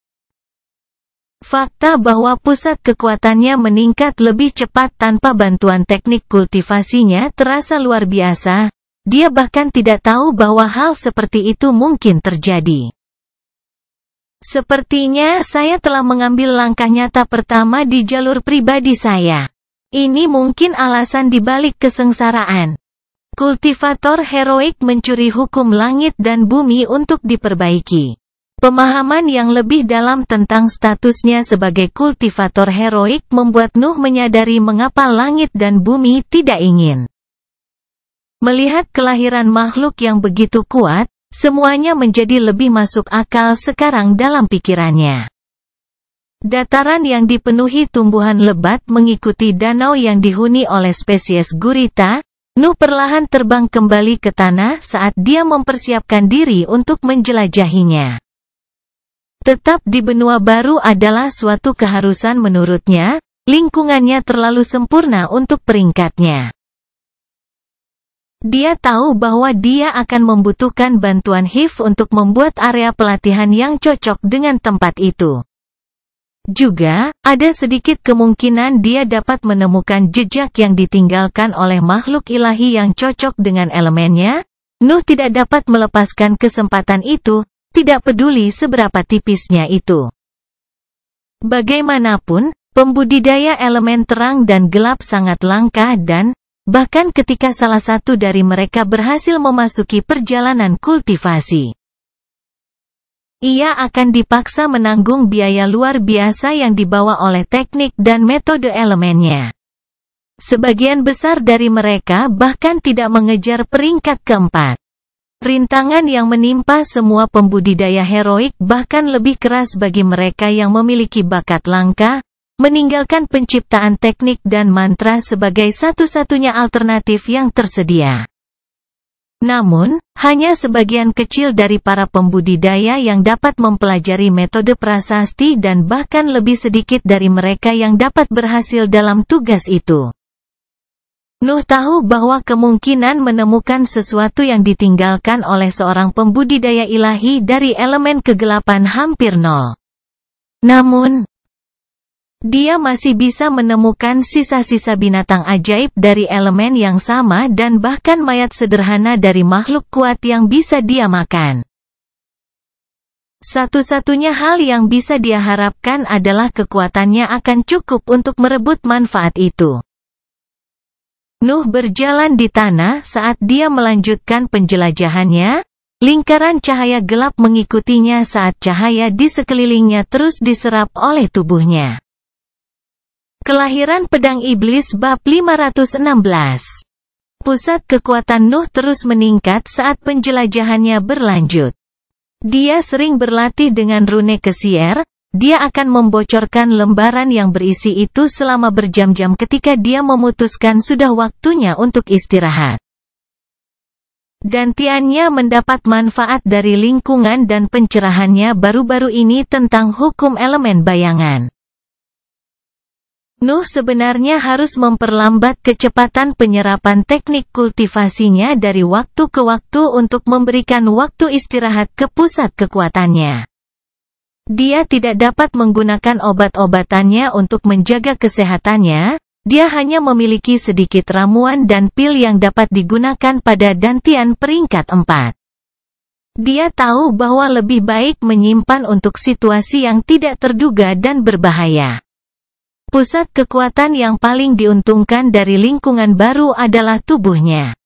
Fakta bahwa pusat kekuatannya meningkat lebih cepat tanpa bantuan teknik kultivasinya terasa luar biasa. Dia bahkan tidak tahu bahwa hal seperti itu mungkin terjadi. Sepertinya saya telah mengambil langkah nyata pertama di jalur pribadi saya. Ini mungkin alasan dibalik kesengsaraan. Kultivator heroik mencuri hukum langit dan bumi untuk diperbaiki. Pemahaman yang lebih dalam tentang statusnya sebagai kultivator heroik membuat Nuh menyadari mengapa langit dan bumi tidak ingin. Melihat kelahiran makhluk yang begitu kuat, semuanya menjadi lebih masuk akal sekarang dalam pikirannya. Dataran yang dipenuhi tumbuhan lebat mengikuti danau yang dihuni oleh spesies gurita, Nuh perlahan terbang kembali ke tanah saat dia mempersiapkan diri untuk menjelajahinya. Tetap di benua baru adalah suatu keharusan menurutnya, lingkungannya terlalu sempurna untuk peringkatnya. Dia tahu bahwa dia akan membutuhkan bantuan Hif untuk membuat area pelatihan yang cocok dengan tempat itu. Juga, ada sedikit kemungkinan dia dapat menemukan jejak yang ditinggalkan oleh makhluk ilahi yang cocok dengan elemennya. Nuh tidak dapat melepaskan kesempatan itu, tidak peduli seberapa tipisnya itu. Bagaimanapun, pembudidaya elemen terang dan gelap sangat langka dan, bahkan ketika salah satu dari mereka berhasil memasuki perjalanan kultivasi, ia akan dipaksa menanggung biaya luar biasa yang dibawa oleh teknik dan metode elemennya. Sebagian besar dari mereka bahkan tidak mengejar peringkat keempat. Rintangan yang menimpa semua pembudidaya heroik bahkan lebih keras bagi mereka yang memiliki bakat langka, meninggalkan penciptaan teknik dan mantra sebagai satu-satunya alternatif yang tersedia. Namun, hanya sebagian kecil dari para pembudidaya yang dapat mempelajari metode prasasti dan bahkan lebih sedikit dari mereka yang dapat berhasil dalam tugas itu. Nuh tahu bahwa kemungkinan menemukan sesuatu yang ditinggalkan oleh seorang pembudidaya ilahi dari elemen kegelapan hampir nol. Namun, dia masih bisa menemukan sisa-sisa binatang ajaib dari elemen yang sama dan bahkan mayat sederhana dari makhluk kuat yang bisa dia makan. Satu-satunya hal yang bisa dia harapkan adalah kekuatannya akan cukup untuk merebut manfaat itu. Nuh berjalan di tanah saat dia melanjutkan penjelajahannya. Lingkaran cahaya gelap mengikutinya saat cahaya di sekelilingnya terus diserap oleh tubuhnya. Kelahiran pedang iblis bab 516. Pusat kekuatan Nuh terus meningkat saat penjelajahannya berlanjut. Dia sering berlatih dengan rune Kesier. Dia akan membocorkan lembaran yang berisi itu selama berjam-jam ketika dia memutuskan sudah waktunya untuk istirahat. Gantiannya mendapat manfaat dari lingkungan dan pencerahannya baru-baru ini tentang hukum elemen bayangan. Nuh sebenarnya harus memperlambat kecepatan penyerapan teknik kultivasinya dari waktu ke waktu untuk memberikan waktu istirahat ke pusat kekuatannya. Dia tidak dapat menggunakan obat-obatannya untuk menjaga kesehatannya. Dia hanya memiliki sedikit ramuan dan pil yang dapat digunakan pada dantian peringkat 4. Dia tahu bahwa lebih baik menyimpan untuk situasi yang tidak terduga dan berbahaya. Pusat kekuatan yang paling diuntungkan dari lingkungan baru adalah tubuhnya.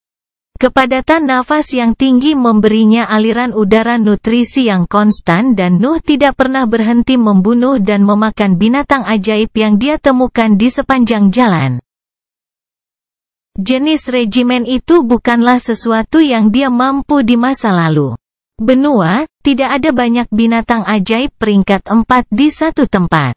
Kepadatan nafas yang tinggi memberinya aliran udara nutrisi yang konstan dan Nuh tidak pernah berhenti membunuh dan memakan binatang ajaib yang dia temukan di sepanjang jalan. Jenis regimen itu bukanlah sesuatu yang dia mampu di masa lalu. Benua, tidak ada banyak binatang ajaib peringkat 4 di satu tempat.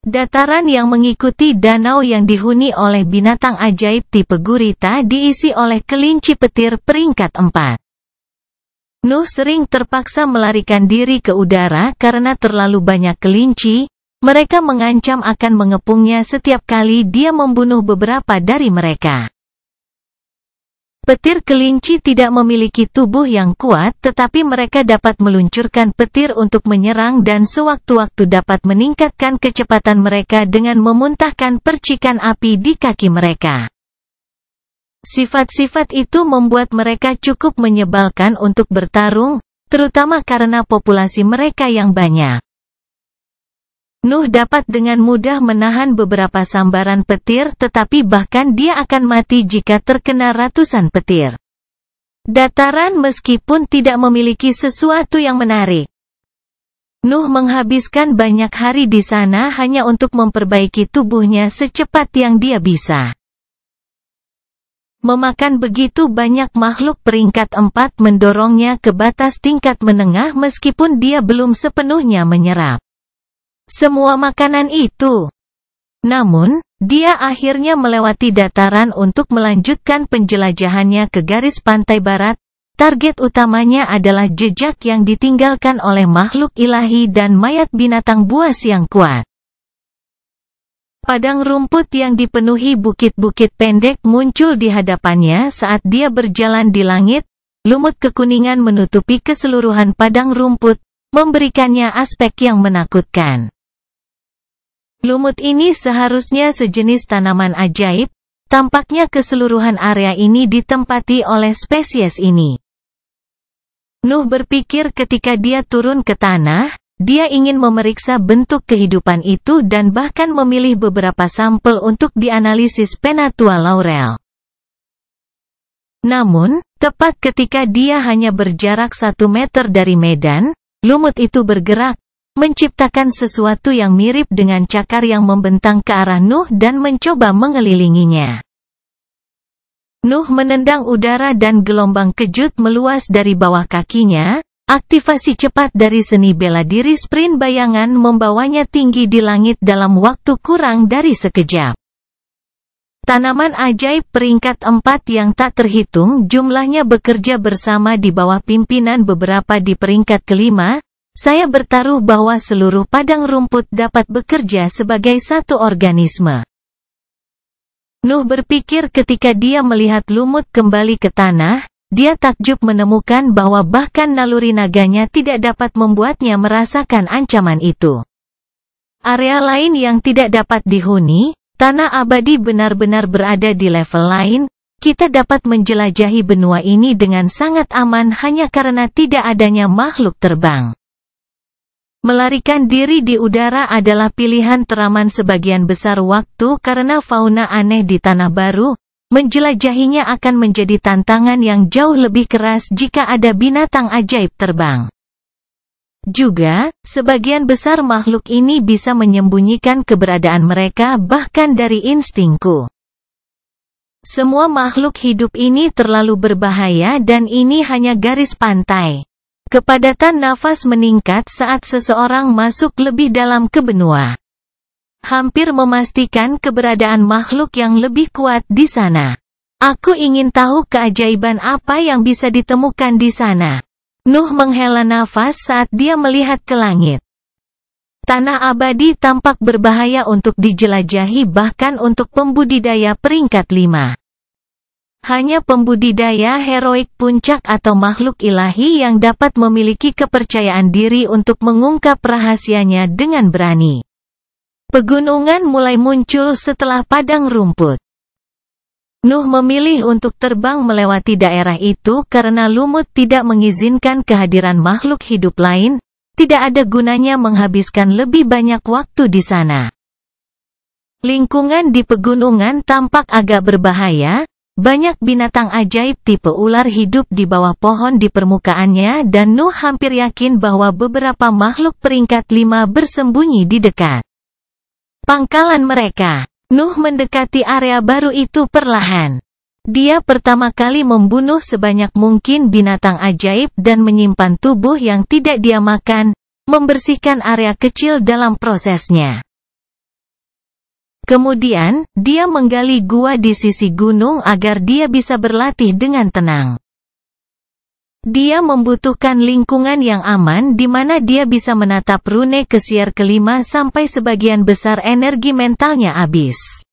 Dataran yang mengikuti danau yang dihuni oleh binatang ajaib tipe gurita diisi oleh kelinci petir peringkat 4. Nuh sering terpaksa melarikan diri ke udara karena terlalu banyak kelinci. Mereka mengancam akan mengepungnya setiap kali dia membunuh beberapa dari mereka. Petir kelinci tidak memiliki tubuh yang kuat, tetapi mereka dapat meluncurkan petir untuk menyerang dan sewaktu-waktu dapat meningkatkan kecepatan mereka dengan memuntahkan percikan api di kaki mereka. Sifat-sifat itu membuat mereka cukup menyebalkan untuk bertarung, terutama karena populasi mereka yang banyak. Nuh dapat dengan mudah menahan beberapa sambaran petir, tetapi bahkan dia akan mati jika terkena ratusan petir. Dataran meskipun tidak memiliki sesuatu yang menarik. Nuh menghabiskan banyak hari di sana hanya untuk memperbaiki tubuhnya secepat yang dia bisa. Memakan begitu banyak makhluk peringkat 4 mendorongnya ke batas tingkat menengah meskipun dia belum sepenuhnya menyerap semua makanan itu. Namun, dia akhirnya melewati dataran untuk melanjutkan penjelajahannya ke garis pantai barat. Target utamanya adalah jejak yang ditinggalkan oleh makhluk ilahi dan mayat binatang buas yang kuat. Padang rumput yang dipenuhi bukit-bukit pendek muncul di hadapannya saat dia berjalan di langit. Lumut kekuningan menutupi keseluruhan padang rumput, memberikannya aspek yang menakutkan. Lumut ini seharusnya sejenis tanaman ajaib. Tampaknya keseluruhan area ini ditempati oleh spesies ini. Nuh berpikir ketika dia turun ke tanah, dia ingin memeriksa bentuk kehidupan itu dan bahkan memilih beberapa sampel untuk dianalisis Penatua Laurel. Namun, tepat ketika dia hanya berjarak 1 meter dari medan, lumut itu bergerak, menciptakan sesuatu yang mirip dengan cakar yang membentang ke arah Nuh dan mencoba mengelilinginya. Nuh menendang udara dan gelombang kejut meluas dari bawah kakinya. Aktivasi cepat dari seni bela diri sprint bayangan membawanya tinggi di langit dalam waktu kurang dari sekejap. Tanaman ajaib peringkat 4 yang tak terhitung jumlahnya bekerja bersama di bawah pimpinan beberapa di peringkat kelima. Saya bertaruh bahwa seluruh padang rumput dapat bekerja sebagai satu organisme. Nuh berpikir ketika dia melihat lumut kembali ke tanah, dia takjub menemukan bahwa bahkan naluri naganya tidak dapat membuatnya merasakan ancaman itu. Area lain yang tidak dapat dihuni, tanah abadi benar-benar berada di level lain. Kita dapat menjelajahi benua ini dengan sangat aman hanya karena tidak adanya makhluk terbang. Melarikan diri di udara adalah pilihan teraman sebagian besar waktu karena fauna aneh di tanah baru. Menjelajahinya akan menjadi tantangan yang jauh lebih keras jika ada binatang ajaib terbang. Juga, sebagian besar makhluk ini bisa menyembunyikan keberadaan mereka bahkan dari instingku. Semua makhluk hidup ini terlalu berbahaya dan ini hanya garis pantai. Kepadatan nafas meningkat saat seseorang masuk lebih dalam ke benua. Hampir memastikan keberadaan makhluk yang lebih kuat di sana. Aku ingin tahu keajaiban apa yang bisa ditemukan di sana. Nuh menghela nafas saat dia melihat ke langit. Tanah abadi tampak berbahaya untuk dijelajahi bahkan untuk pembudidaya peringkat 5. Hanya pembudidaya heroik puncak atau makhluk ilahi yang dapat memiliki kepercayaan diri untuk mengungkap rahasianya dengan berani. Pegunungan mulai muncul setelah padang rumput. Nuh memilih untuk terbang melewati daerah itu karena lumut tidak mengizinkan kehadiran makhluk hidup lain. Tidak ada gunanya menghabiskan lebih banyak waktu di sana. Lingkungan di pegunungan tampak agak berbahaya. Banyak binatang ajaib tipe ular hidup di bawah pohon di permukaannya dan Nuh hampir yakin bahwa beberapa makhluk peringkat 5 bersembunyi di dekat pangkalan mereka. Nuh mendekati area baru itu perlahan. Dia pertama kali membunuh sebanyak mungkin binatang ajaib dan menyimpan tubuh yang tidak dia makan, membersihkan area kecil dalam prosesnya. Kemudian, dia menggali gua di sisi gunung agar dia bisa berlatih dengan tenang. Dia membutuhkan lingkungan yang aman di mana dia bisa menatap rune kesiar kelima sampai sebagian besar energi mentalnya habis.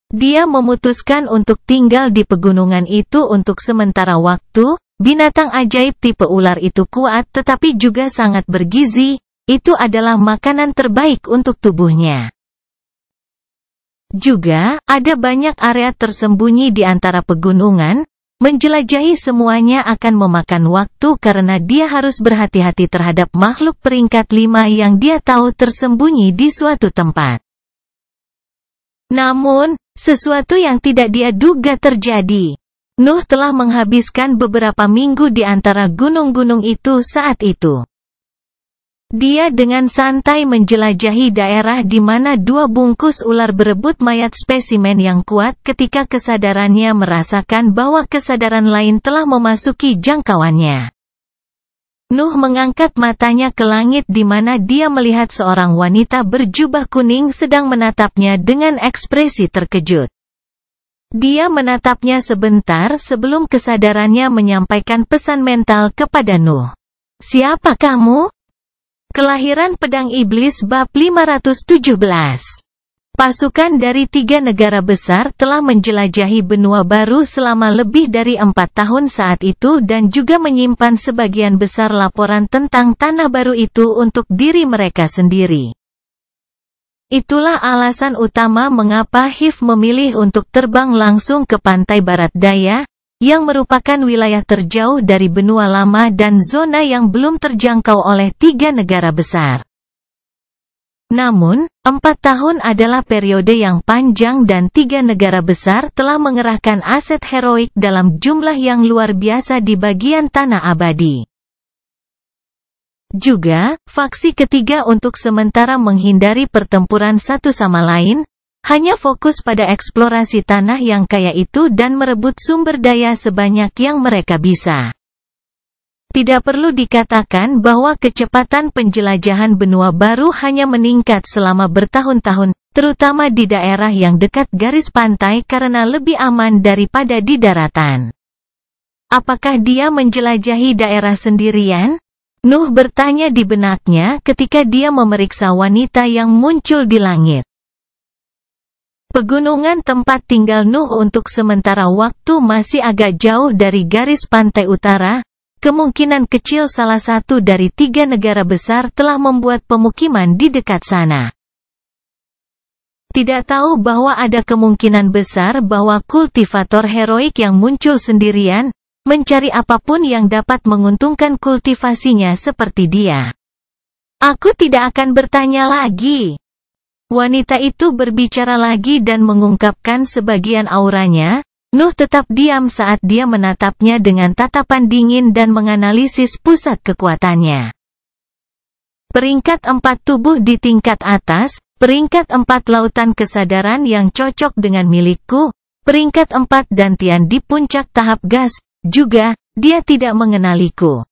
Dia memutuskan untuk tinggal di pegunungan itu untuk sementara waktu. Binatang ajaib tipe ular itu kuat tetapi juga sangat bergizi. Itu adalah makanan terbaik untuk tubuhnya. Juga, ada banyak area tersembunyi di antara pegunungan. Menjelajahi semuanya akan memakan waktu karena dia harus berhati-hati terhadap makhluk peringkat 5 yang dia tahu tersembunyi di suatu tempat. Namun, sesuatu yang tidak dia duga terjadi. Nuh telah menghabiskan beberapa minggu di antara gunung-gunung itu saat itu. Dia dengan santai menjelajahi daerah di mana 2 bungkus ular berebut mayat spesimen yang kuat ketika kesadarannya merasakan bahwa kesadaran lain telah memasuki jangkauannya. Nuh mengangkat matanya ke langit di mana dia melihat seorang wanita berjubah kuning sedang menatapnya dengan ekspresi terkejut. Dia menatapnya sebentar sebelum kesadarannya menyampaikan pesan mental kepada Nuh. "Siapa kamu?" Kelahiran Pedang Iblis bab 517. Pasukan dari 3 negara besar telah menjelajahi benua baru selama lebih dari 4 tahun saat itu dan juga menyimpan sebagian besar laporan tentang tanah baru itu untuk diri mereka sendiri. Itulah alasan utama mengapa Hif memilih untuk terbang langsung ke pantai barat daya, yang merupakan wilayah terjauh dari benua lama dan zona yang belum terjangkau oleh 3 negara besar. Namun, 4 tahun adalah periode yang panjang dan 3 negara besar telah mengerahkan aset heroik dalam jumlah yang luar biasa di bagian tanah abadi. Juga, faksi ketiga untuk sementara menghindari pertempuran satu sama lain, hanya fokus pada eksplorasi tanah yang kaya itu dan merebut sumber daya sebanyak yang mereka bisa. Tidak perlu dikatakan bahwa kecepatan penjelajahan benua baru hanya meningkat selama bertahun-tahun, terutama di daerah yang dekat garis pantai karena lebih aman daripada di daratan. Apakah dia menjelajahi daerah sendirian? Nuh bertanya di benaknya ketika dia memeriksa wanita yang muncul di langit. Pegunungan tempat tinggal Nuh untuk sementara waktu masih agak jauh dari garis pantai utara. Kemungkinan kecil salah satu dari 3 negara besar telah membuat pemukiman di dekat sana. Tidak tahu bahwa ada kemungkinan besar bahwa kultivator heroik yang muncul sendirian, mencari apapun yang dapat menguntungkan kultivasinya seperti dia. Aku tidak akan bertanya lagi. Wanita itu berbicara lagi dan mengungkapkan sebagian auranya. Nuh tetap diam saat dia menatapnya dengan tatapan dingin dan menganalisis pusat kekuatannya. Peringkat 4 tubuh di tingkat atas, peringkat 4 lautan kesadaran yang cocok dengan milikku, peringkat 4 dantian di puncak tahap gas, juga, dia tidak mengenaliku.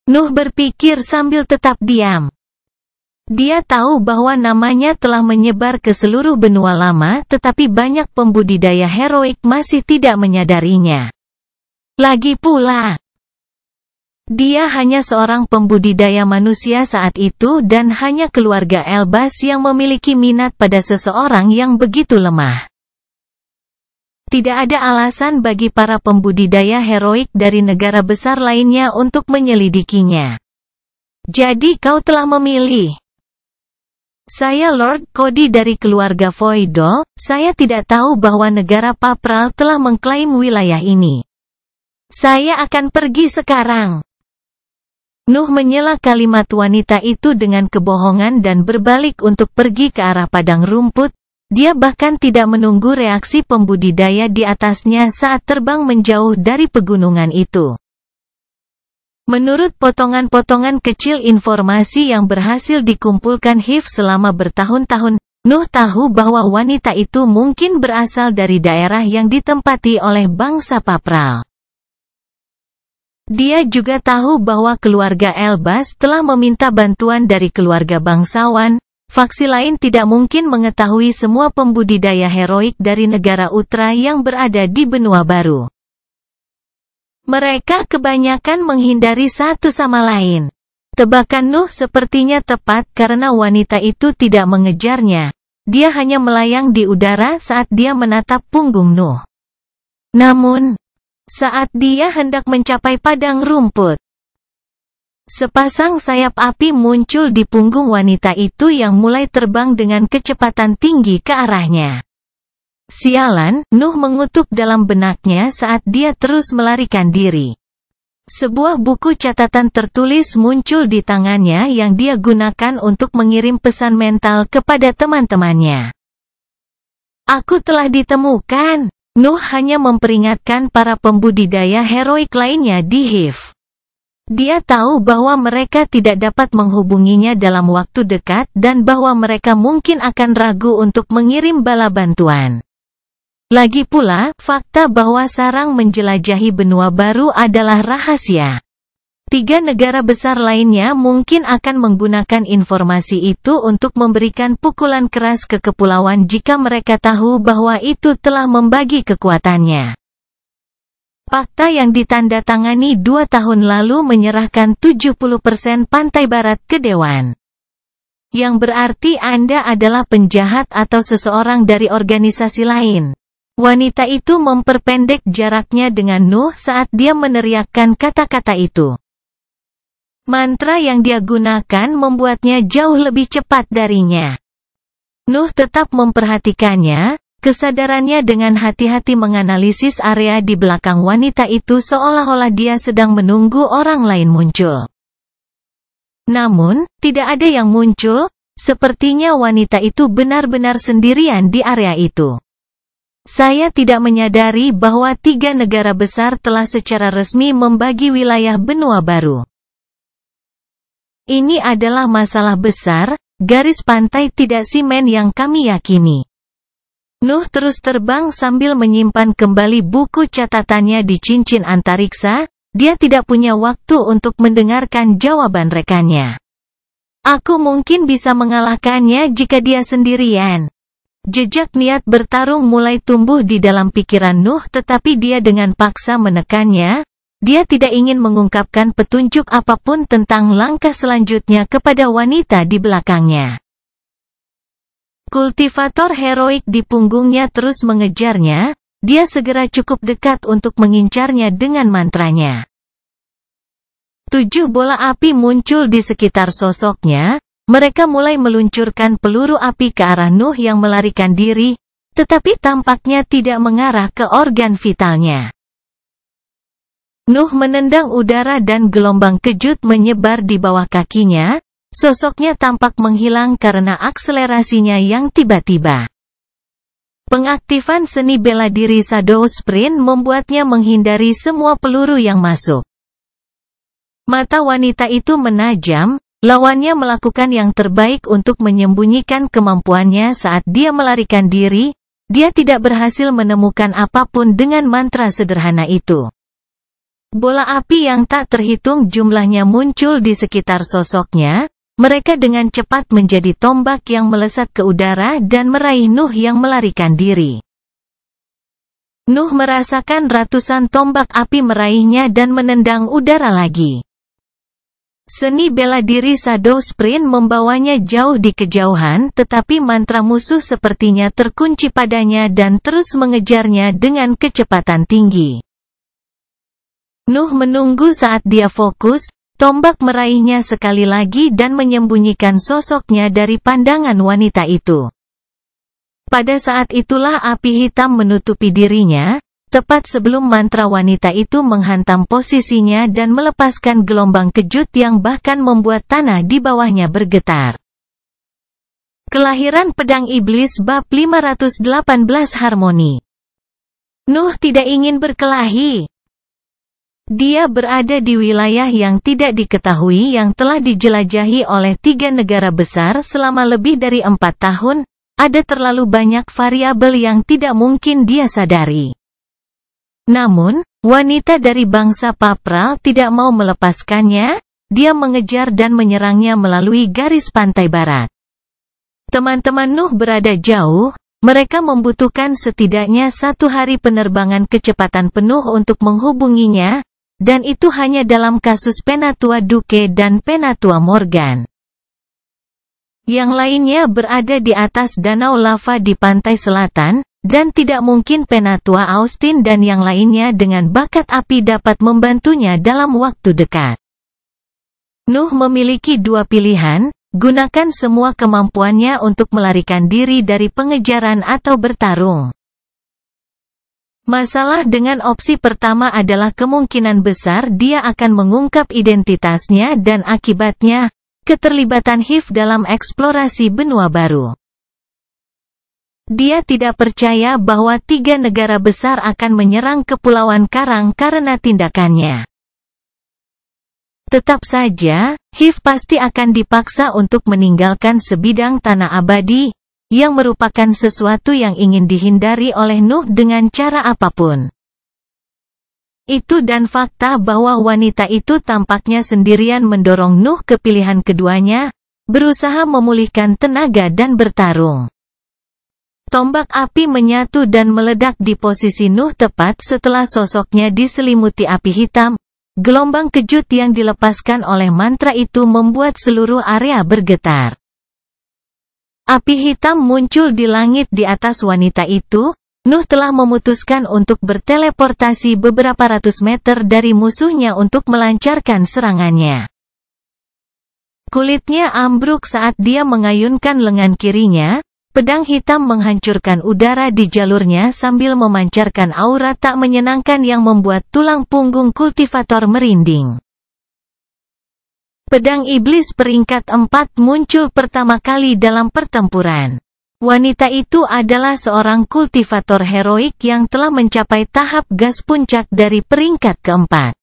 Nuh berpikir sambil tetap diam. Dia tahu bahwa namanya telah menyebar ke seluruh benua lama tetapi banyak pembudidaya heroik masih tidak menyadarinya. Lagi pula, dia hanya seorang pembudidaya manusia saat itu dan hanya keluarga Elbas yang memiliki minat pada seseorang yang begitu lemah. Tidak ada alasan bagi para pembudidaya heroik dari negara besar lainnya untuk menyelidikinya. Jadi kau telah memilih. Saya Lord Cody dari keluarga Voidol, saya tidak tahu bahwa negara Papral telah mengklaim wilayah ini. Saya akan pergi sekarang. Nuh menyela kalimat wanita itu dengan kebohongan dan berbalik untuk pergi ke arah padang rumput. Dia bahkan tidak menunggu reaksi pembudidaya di atasnya saat terbang menjauh dari pegunungan itu. Menurut potongan-potongan kecil informasi yang berhasil dikumpulkan Hif selama bertahun-tahun, Nuh tahu bahwa wanita itu mungkin berasal dari daerah yang ditempati oleh bangsa Papral. Dia juga tahu bahwa keluarga Elbas telah meminta bantuan dari keluarga bangsawan. Faksi lain tidak mungkin mengetahui semua pembudidaya heroik dari negara Utra yang berada di benua baru. Mereka kebanyakan menghindari satu sama lain. Tebakan Nuh sepertinya tepat karena wanita itu tidak mengejarnya. Dia hanya melayang di udara saat dia menatap punggung Nuh. Namun, saat dia hendak mencapai padang rumput, sepasang sayap api muncul di punggung wanita itu yang mulai terbang dengan kecepatan tinggi ke arahnya. Sialan, Nuh mengutuk dalam benaknya saat dia terus melarikan diri. Sebuah buku catatan tertulis muncul di tangannya yang dia gunakan untuk mengirim pesan mental kepada teman-temannya. Aku telah ditemukan. Nuh hanya memperingatkan para pembudidaya heroik lainnya di Hif. Dia tahu bahwa mereka tidak dapat menghubunginya dalam waktu dekat dan bahwa mereka mungkin akan ragu untuk mengirim bala bantuan. Lagi pula, fakta bahwa sarang menjelajahi benua baru adalah rahasia. 3 negara besar lainnya mungkin akan menggunakan informasi itu untuk memberikan pukulan keras ke kepulauan jika mereka tahu bahwa itu telah membagi kekuatannya. Fakta yang ditandatangani 2 tahun lalu menyerahkan 70% pantai barat ke Dewan. Yang berarti Anda adalah penjahat atau seseorang dari organisasi lain. Wanita itu memperpendek jaraknya dengan Nuh saat dia meneriakkan kata-kata itu. Mantra yang dia gunakan membuatnya jauh lebih cepat darinya. Nuh tetap memperhatikannya, kesadarannya dengan hati-hati menganalisis area di belakang wanita itu seolah-olah dia sedang menunggu orang lain muncul. Namun, tidak ada yang muncul, sepertinya wanita itu benar-benar sendirian di area itu. Saya tidak menyadari bahwa 3 negara besar telah secara resmi membagi wilayah benua baru. Ini adalah masalah besar, garis pantai tidak simen yang kami yakini. Nuh terus terbang sambil menyimpan kembali buku catatannya di cincin antariksa. dia tidak punya waktu untuk mendengarkan jawaban rekannya. Aku mungkin bisa mengalahkannya jika dia sendirian. Jejak niat bertarung mulai tumbuh di dalam pikiran Nuh, tetapi dia dengan paksa menekannya. Dia tidak ingin mengungkapkan petunjuk apapun tentang langkah selanjutnya kepada wanita di belakangnya. Kultivator heroik di punggungnya terus mengejarnya. Dia segera cukup dekat untuk mengincarnya dengan mantranya. 7 bola api muncul di sekitar sosoknya. Mereka mulai meluncurkan peluru api ke arah Nuh yang melarikan diri, tetapi tampaknya tidak mengarah ke organ vitalnya. Nuh menendang udara dan gelombang kejut menyebar di bawah kakinya. Sosoknya tampak menghilang karena akselerasinya yang tiba-tiba. Pengaktifan seni bela diri Shadow Sprint membuatnya menghindari semua peluru yang masuk. Mata wanita itu menajam. Lawannya melakukan yang terbaik untuk menyembunyikan kemampuannya saat dia melarikan diri. Dia tidak berhasil menemukan apapun dengan mantra sederhana itu. Bola api yang tak terhitung jumlahnya muncul di sekitar sosoknya. Mereka dengan cepat menjadi tombak yang melesat ke udara dan meraih Nuh yang melarikan diri. Nuh merasakan ratusan tombak api meraihnya dan menendang udara lagi. Seni bela diri Shadow Sprint membawanya jauh di kejauhan, tetapi mantra musuh sepertinya terkunci padanya dan terus mengejarnya dengan kecepatan tinggi. Nuh menunggu saat dia fokus, tombak meraihnya sekali lagi dan menyembunyikan sosoknya dari pandangan wanita itu. Pada saat itulah api hitam menutupi dirinya, tepat sebelum mantra wanita itu menghantam posisinya dan melepaskan gelombang kejut yang bahkan membuat tanah di bawahnya bergetar. Kelahiran Pedang Iblis Bab 518 Harmoni. Nuh tidak ingin berkelahi. Dia berada di wilayah yang tidak diketahui yang telah dijelajahi oleh 3 negara besar selama lebih dari 4 tahun. Ada terlalu banyak variabel yang tidak mungkin dia sadari. Namun, wanita dari bangsa Papral tidak mau melepaskannya. Dia mengejar dan menyerangnya melalui garis pantai barat. Teman-teman Nuh berada jauh. Mereka membutuhkan setidaknya 1 hari penerbangan kecepatan penuh untuk menghubunginya. Dan itu hanya dalam kasus Penatua Duque dan Penatua Morgan. Yang lainnya berada di atas danau lava di pantai selatan, dan tidak mungkin Penatua Austin dan yang lainnya dengan bakat api dapat membantunya dalam waktu dekat. Nuh memiliki 2 pilihan, gunakan semua kemampuannya untuk melarikan diri dari pengejaran atau bertarung. Masalah dengan opsi pertama adalah kemungkinan besar dia akan mengungkap identitasnya dan akibatnya, keterlibatan HIV dalam eksplorasi benua baru. Dia tidak percaya bahwa 3 negara besar akan menyerang Kepulauan Karang karena tindakannya. Tetap saja, HIV pasti akan dipaksa untuk meninggalkan sebidang tanah abadi, yang merupakan sesuatu yang ingin dihindari oleh Nuh dengan cara apapun. Itu dan fakta bahwa wanita itu tampaknya sendirian mendorong Nuh ke pilihan keduanya, berusaha memulihkan tenaga dan bertarung. Tombak api menyatu dan meledak di posisi Nuh tepat setelah sosoknya diselimuti api hitam. Gelombang kejut yang dilepaskan oleh mantra itu membuat seluruh area bergetar. Api hitam muncul di langit di atas wanita itu. Nuh telah memutuskan untuk berteleportasi beberapa ratus meter dari musuhnya untuk melancarkan serangannya. Kulitnya ambruk saat dia mengayunkan lengan kirinya. Pedang hitam menghancurkan udara di jalurnya sambil memancarkan aura tak menyenangkan yang membuat tulang punggung kultivator merinding. Pedang Iblis peringkat 4 muncul pertama kali dalam pertempuran. Wanita itu adalah seorang kultivator heroik yang telah mencapai tahap gas puncak dari peringkat keempat.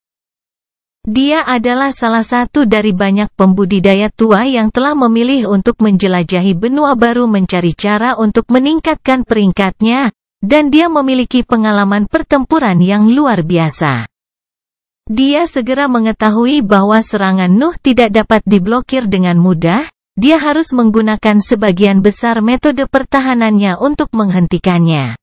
Dia adalah salah satu dari banyak pembudidaya tua yang telah memilih untuk menjelajahi benua baru mencari cara untuk meningkatkan peringkatnya, dan dia memiliki pengalaman pertempuran yang luar biasa. Dia segera mengetahui bahwa serangan Nuh tidak dapat diblokir dengan mudah. Dia harus menggunakan sebagian besar metode pertahanannya untuk menghentikannya.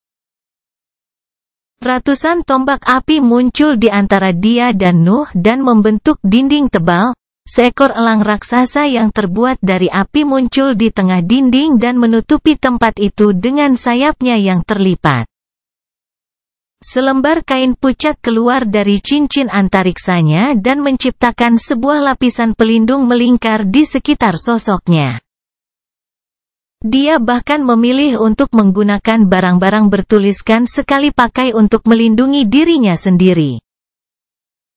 Ratusan tombak api muncul di antara dia dan Nuh dan membentuk dinding tebal. Seekor elang raksasa yang terbuat dari api muncul di tengah dinding dan menutupi tempat itu dengan sayapnya yang terlipat. Selembar kain pucat keluar dari cincin antariksanya dan menciptakan sebuah lapisan pelindung melingkar di sekitar sosoknya. Dia bahkan memilih untuk menggunakan barang-barang bertuliskan sekali pakai untuk melindungi dirinya sendiri.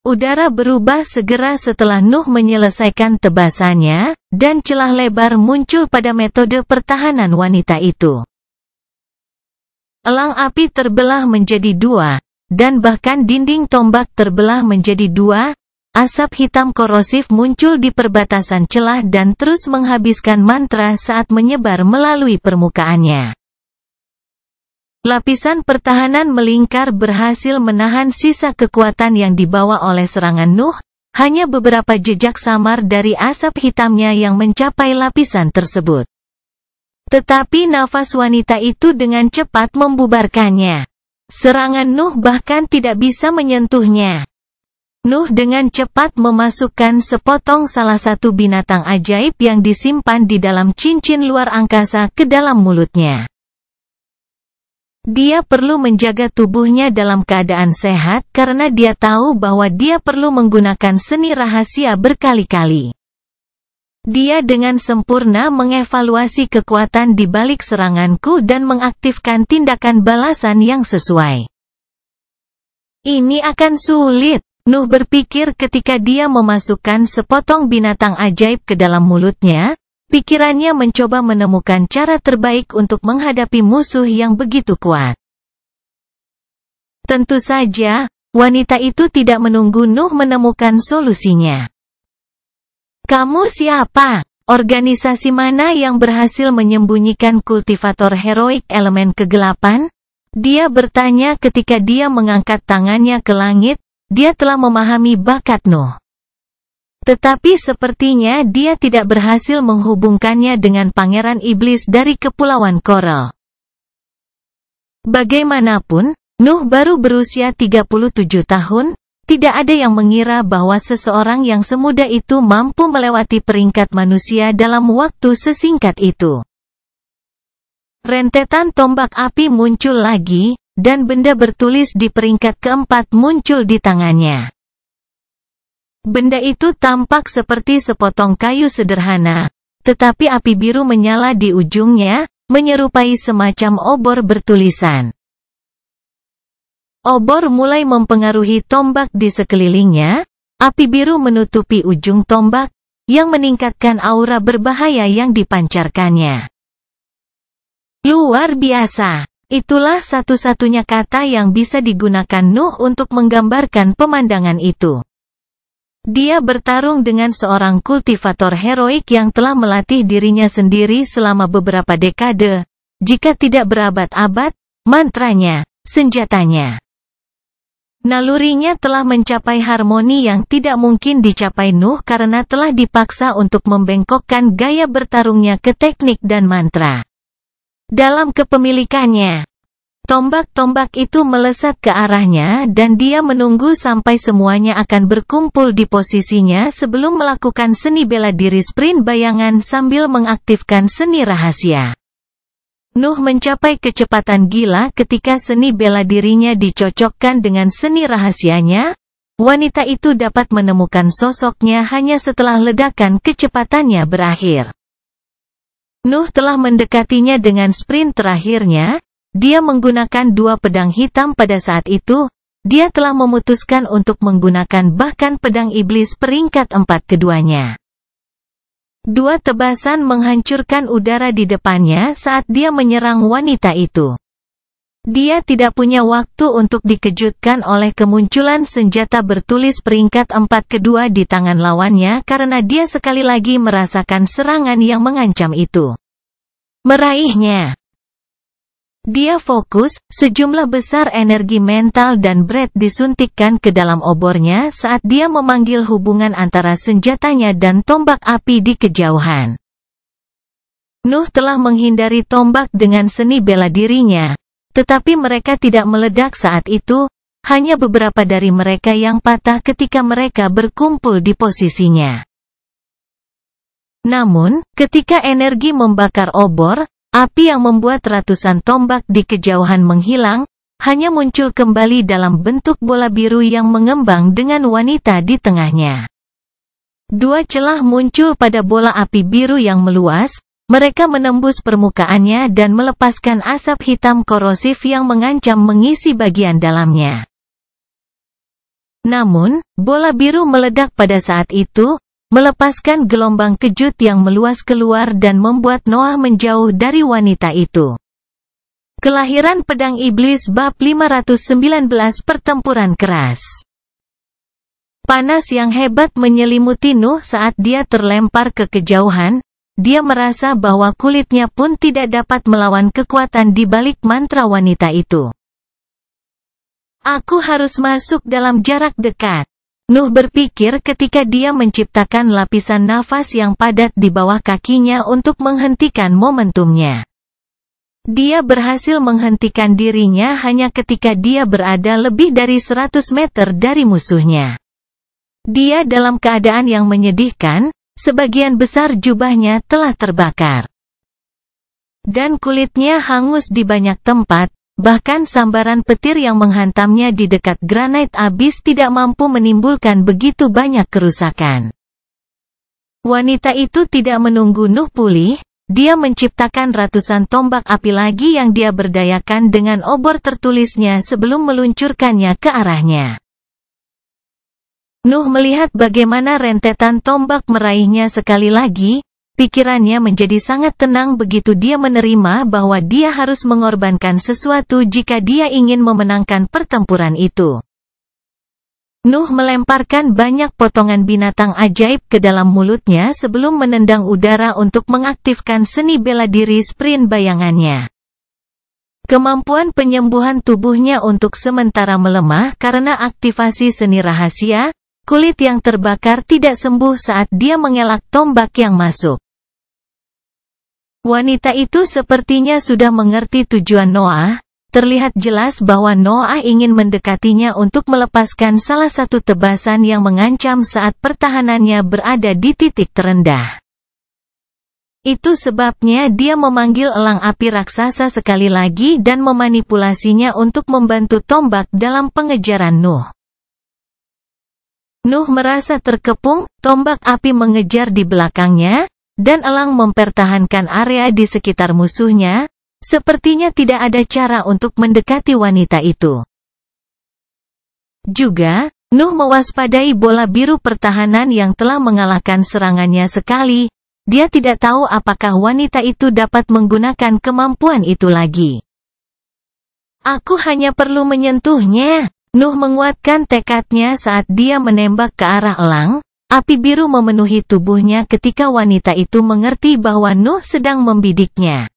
Udara berubah segera setelah Nuh menyelesaikan tebasannya, dan celah lebar muncul pada metode pertahanan wanita itu. Elang api terbelah menjadi dua, dan bahkan dinding tombak terbelah menjadi dua. Asap hitam korosif muncul di perbatasan celah dan terus menghabiskan mantra saat menyebar melalui permukaannya. Lapisan pertahanan melingkar berhasil menahan sisa kekuatan yang dibawa oleh serangan Nuh. Hanya beberapa jejak samar dari asap hitamnya yang mencapai lapisan tersebut. Tetapi nafas wanita itu dengan cepat membubarkannya. Serangan Nuh bahkan tidak bisa menyentuhnya. Nuh dengan cepat memasukkan sepotong salah satu binatang ajaib yang disimpan di dalam cincin luar angkasa ke dalam mulutnya. Dia perlu menjaga tubuhnya dalam keadaan sehat karena dia tahu bahwa dia perlu menggunakan seni rahasia berkali-kali. Dia dengan sempurna mengevaluasi kekuatan di balik seranganku dan mengaktifkan tindakan balasan yang sesuai. Ini akan sulit, Nuh berpikir ketika dia memasukkan sepotong binatang ajaib ke dalam mulutnya. Pikirannya mencoba menemukan cara terbaik untuk menghadapi musuh yang begitu kuat. Tentu saja, wanita itu tidak menunggu Nuh menemukan solusinya. Kamu siapa? Organisasi mana yang berhasil menyembunyikan kultivator heroik elemen kegelapan? Dia bertanya ketika dia mengangkat tangannya ke langit. Dia telah memahami bakat Nuh. Tetapi sepertinya dia tidak berhasil menghubungkannya dengan Pangeran Iblis dari Kepulauan Coral. Bagaimanapun, Nuh baru berusia 37 tahun, tidak ada yang mengira bahwa seseorang yang semuda itu mampu melewati peringkat manusia dalam waktu sesingkat itu. Rentetan tombak api muncul lagi, dan benda bertulis di peringkat keempat muncul di tangannya. Benda itu tampak seperti sepotong kayu sederhana, tetapi api biru menyala di ujungnya, menyerupai semacam obor bertulisan. Obor mulai mempengaruhi tombak di sekelilingnya, api biru menutupi ujung tombak, yang meningkatkan aura berbahaya yang dipancarkannya. Luar biasa! Itulah satu-satunya kata yang bisa digunakan Nuh untuk menggambarkan pemandangan itu. Dia bertarung dengan seorang kultivator heroik yang telah melatih dirinya sendiri selama beberapa dekade, jika tidak berabad-abad, mantranya, senjatanya. Nalurinya telah mencapai harmoni yang tidak mungkin dicapai Nuh karena telah dipaksa untuk membengkokkan gaya bertarungnya ke teknik dan mantra. Dalam kepemilikannya, tombak-tombak itu melesat ke arahnya dan dia menunggu sampai semuanya akan berkumpul di posisinya sebelum melakukan seni bela diri sprint bayangan sambil mengaktifkan seni rahasia. Nuh mencapai kecepatan gila ketika seni bela dirinya dicocokkan dengan seni rahasianya. Wanita itu dapat menemukan sosoknya hanya setelah ledakan kecepatannya berakhir. Nuh telah mendekatinya dengan sprint terakhirnya. Dia menggunakan dua pedang hitam pada saat itu. Dia telah memutuskan untuk menggunakan bahkan pedang iblis peringkat 4 keduanya. Dua tebasan menghancurkan udara di depannya saat dia menyerang wanita itu. Dia tidak punya waktu untuk dikejutkan oleh kemunculan senjata bertulis peringkat 4 kedua di tangan lawannya karena dia sekali lagi merasakan serangan yang mengancam itu. Meraihnya. Dia fokus, sejumlah besar energi mental dan Brett disuntikkan ke dalam obornya saat dia memanggil hubungan antara senjatanya dan tombak api di kejauhan. Nuh telah menghindari tombak dengan seni bela dirinya, tetapi mereka tidak meledak saat itu, hanya beberapa dari mereka yang patah ketika mereka berkumpul di posisinya. Namun, ketika energi membakar obor, api yang membuat ratusan tombak di kejauhan menghilang, hanya muncul kembali dalam bentuk bola biru yang mengembang dengan wanita di tengahnya. Dua celah muncul pada bola api biru yang meluas, mereka menembus permukaannya dan melepaskan asap hitam korosif yang mengancam mengisi bagian dalamnya. Namun, bola biru meledak pada saat itu, melepaskan gelombang kejut yang meluas keluar dan membuat Noah menjauh dari wanita itu. Kelahiran Pedang Iblis bab 519 Pertempuran keras. Panas yang hebat menyelimuti Nuh saat dia terlempar ke kejauhan. Dia merasa bahwa kulitnya pun tidak dapat melawan kekuatan di balik mantra wanita itu. Aku harus masuk dalam jarak dekat. Nuh berpikir ketika dia menciptakan lapisan nafas yang padat di bawah kakinya untuk menghentikan momentumnya. Dia berhasil menghentikan dirinya hanya ketika dia berada lebih dari 100 meter dari musuhnya. Dia dalam keadaan yang menyedihkan. Sebagian besar jubahnya telah terbakar. Dan kulitnya hangus di banyak tempat, bahkan sambaran petir yang menghantamnya di dekat granit abis tidak mampu menimbulkan begitu banyak kerusakan. Wanita itu tidak menunggu Nuh pulih, dia menciptakan ratusan tombak api lagi yang dia berdayakan dengan obor tertulisnya sebelum meluncurkannya ke arahnya. Nuh melihat bagaimana rentetan tombak meraihnya sekali lagi, pikirannya menjadi sangat tenang begitu dia menerima bahwa dia harus mengorbankan sesuatu jika dia ingin memenangkan pertempuran itu. Nuh melemparkan banyak potongan binatang ajaib ke dalam mulutnya sebelum menendang udara untuk mengaktifkan seni bela diri sprint bayangannya. Kemampuan penyembuhan tubuhnya untuk sementara melemah karena aktivasi seni rahasia. Kulit yang terbakar tidak sembuh saat dia mengelak tombak yang masuk. Wanita itu sepertinya sudah mengerti tujuan Noah. Terlihat jelas bahwa Noah ingin mendekatinya untuk melepaskan salah satu tebasan yang mengancam saat pertahanannya berada di titik terendah. Itu sebabnya dia memanggil elang api raksasa sekali lagi dan memanipulasinya untuk membantu tombak dalam pengejaran Nuh. Nuh merasa terkepung, tombak api mengejar di belakangnya, dan elang mempertahankan area di sekitar musuhnya. Sepertinya tidak ada cara untuk mendekati wanita itu. Juga, Nuh mewaspadai bola biru pertahanan yang telah mengalahkan serangannya sekali. Dia tidak tahu apakah wanita itu dapat menggunakan kemampuan itu lagi. Aku hanya perlu menyentuhnya. Nuh menguatkan tekadnya saat dia menembak ke arah elang. Api biru memenuhi tubuhnya ketika wanita itu mengerti bahwa Nuh sedang membidiknya.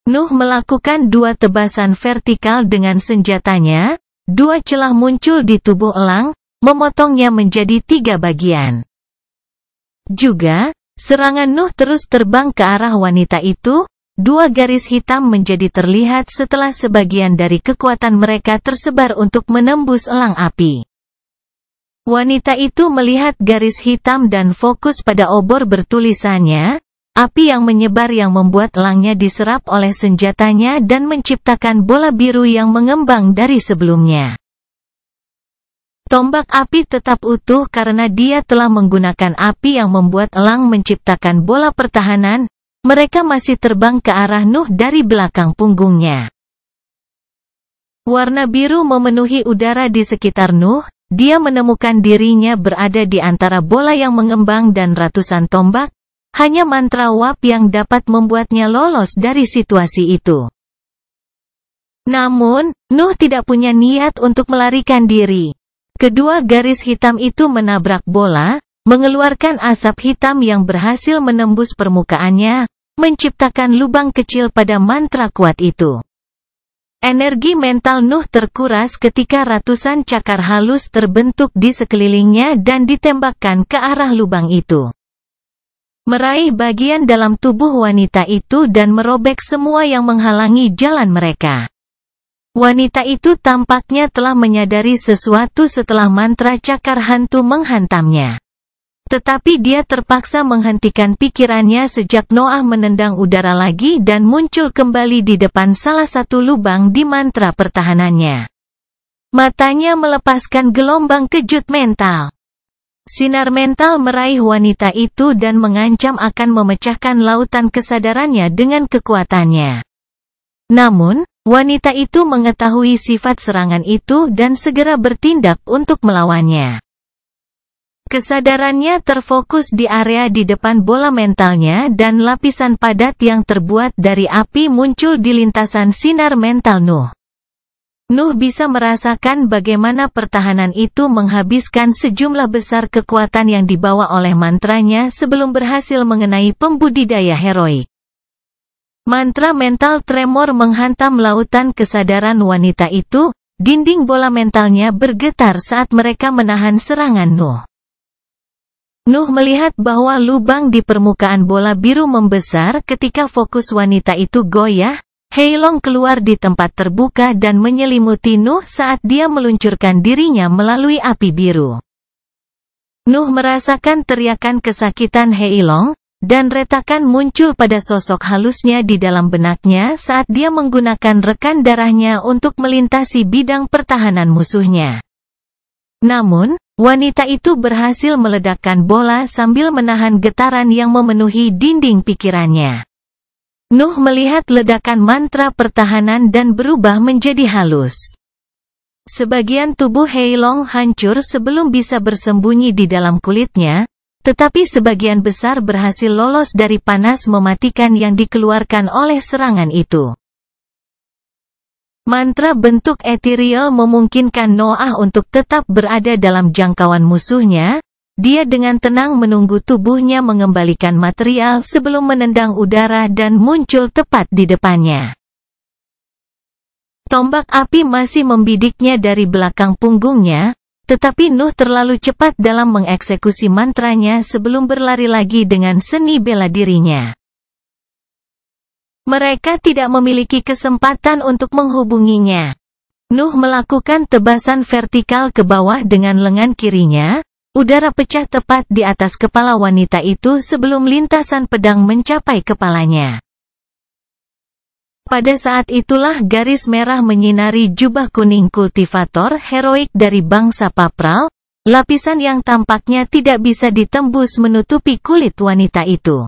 Nuh melakukan dua tebasan vertikal dengan senjatanya. Dua celah muncul di tubuh elang, memotongnya menjadi 3 bagian. Juga, serangan Nuh terus terbang ke arah wanita itu. 2 garis hitam menjadi terlihat setelah sebagian dari kekuatan mereka tersebar untuk menembus elang api. Wanita itu melihat garis hitam dan fokus pada obor bertulisannya, api yang menyebar yang membuat elangnya diserap oleh senjatanya dan menciptakan bola biru yang mengembang dari sebelumnya. Tombak api tetap utuh karena dia telah menggunakan api yang membuat elang menciptakan bola pertahanan. Mereka masih terbang ke arah Nuh dari belakang punggungnya. Warna biru memenuhi udara di sekitar Nuh. Dia menemukan dirinya berada di antara bola yang mengembang dan ratusan tombak. Hanya mantra Wap yang dapat membuatnya lolos dari situasi itu. Namun, Nuh tidak punya niat untuk melarikan diri. Kedua garis hitam itu menabrak bola, mengeluarkan asap hitam yang berhasil menembus permukaannya, menciptakan lubang kecil pada mantra kuat itu. Energi mental Nuh terkuras ketika ratusan cakar halus terbentuk di sekelilingnya dan ditembakkan ke arah lubang itu, meraih bagian dalam tubuh wanita itu dan merobek semua yang menghalangi jalan mereka. Wanita itu tampaknya telah menyadari sesuatu setelah mantra cakar hantu menghantamnya. Tetapi dia terpaksa menghentikan pikirannya sejak Noah menendang udara lagi dan muncul kembali di depan salah satu lubang di mantra pertahanannya. Matanya melepaskan gelombang kejut mental. Sinar mental meraih wanita itu dan mengancam akan memecahkan lautan kesadarannya dengan kekuatannya. Namun, wanita itu mengetahui sifat serangan itu dan segera bertindak untuk melawannya. Kesadarannya terfokus di area di depan bola mentalnya dan lapisan padat yang terbuat dari api muncul di lintasan sinar mental Nuh. Nuh bisa merasakan bagaimana pertahanan itu menghabiskan sejumlah besar kekuatan yang dibawa oleh mantranya sebelum berhasil mengenai pembudidaya heroik. Mantra mental tremor menghantam lautan kesadaran wanita itu, dinding bola mentalnya bergetar saat mereka menahan serangan Nuh. Nuh melihat bahwa lubang di permukaan bola biru membesar ketika fokus wanita itu goyah. Heilong keluar di tempat terbuka dan menyelimuti Nuh saat dia meluncurkan dirinya melalui api biru. Nuh merasakan teriakan kesakitan Heilong, dan retakan muncul pada sosok halusnya di dalam benaknya saat dia menggunakan rekan darahnya untuk melintasi bidang pertahanan musuhnya. Namun, wanita itu berhasil meledakkan bola sambil menahan getaran yang memenuhi dinding pikirannya. Nuh melihat ledakan mantra pertahanan dan berubah menjadi halus. Sebagian tubuh Heilong hancur sebelum bisa bersembunyi di dalam kulitnya, tetapi sebagian besar berhasil lolos dari panas mematikan yang dikeluarkan oleh serangan itu. Mantra bentuk ethereal memungkinkan Noah untuk tetap berada dalam jangkauan musuhnya. Dia dengan tenang menunggu tubuhnya mengembalikan material sebelum menendang udara dan muncul tepat di depannya. Tombak api masih membidiknya dari belakang punggungnya, tetapi Nuh terlalu cepat dalam mengeksekusi mantranya sebelum berlari lagi dengan seni bela dirinya. Mereka tidak memiliki kesempatan untuk menghubunginya. Nuh melakukan tebasan vertikal ke bawah dengan lengan kirinya. Udara pecah tepat di atas kepala wanita itu sebelum lintasan pedang mencapai kepalanya. Pada saat itulah garis merah menyinari jubah kuning kultivator heroik dari bangsa Papral, lapisan yang tampaknya tidak bisa ditembus menutupi kulit wanita itu.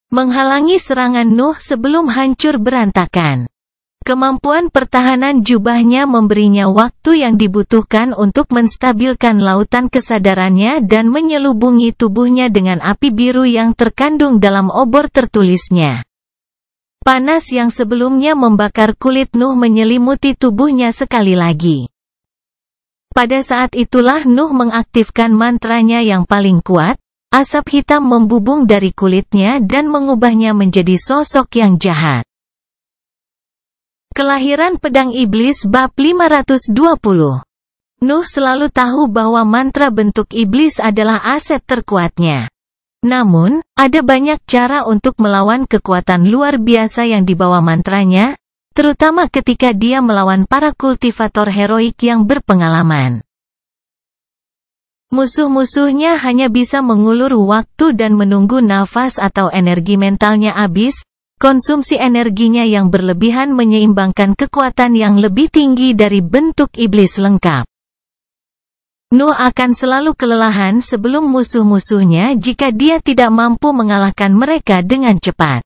Menghalangi serangan Nuh sebelum hancur berantakan. Kemampuan pertahanan jubahnya memberinya waktu yang dibutuhkan untuk menstabilkan lautan kesadarannya dan menyelubungi tubuhnya dengan api biru yang terkandung dalam obor tertulisnya. Panas yang sebelumnya membakar kulit Nuh menyelimuti tubuhnya sekali lagi. Pada saat itulah Nuh mengaktifkan mantranya yang paling kuat, asap hitam membubung dari kulitnya dan mengubahnya menjadi sosok yang jahat. Kelahiran Pedang Iblis bab 520. Nuh selalu tahu bahwa mantra bentuk iblis adalah aset terkuatnya. Namun, ada banyak cara untuk melawan kekuatan luar biasa yang dibawa mantranya, terutama ketika dia melawan para kultivator heroik yang berpengalaman. Musuh-musuhnya hanya bisa mengulur waktu dan menunggu nafas atau energi mentalnya habis. Konsumsi energinya yang berlebihan menyeimbangkan kekuatan yang lebih tinggi dari bentuk iblis lengkap. Nuh akan selalu kelelahan sebelum musuh-musuhnya jika dia tidak mampu mengalahkan mereka dengan cepat.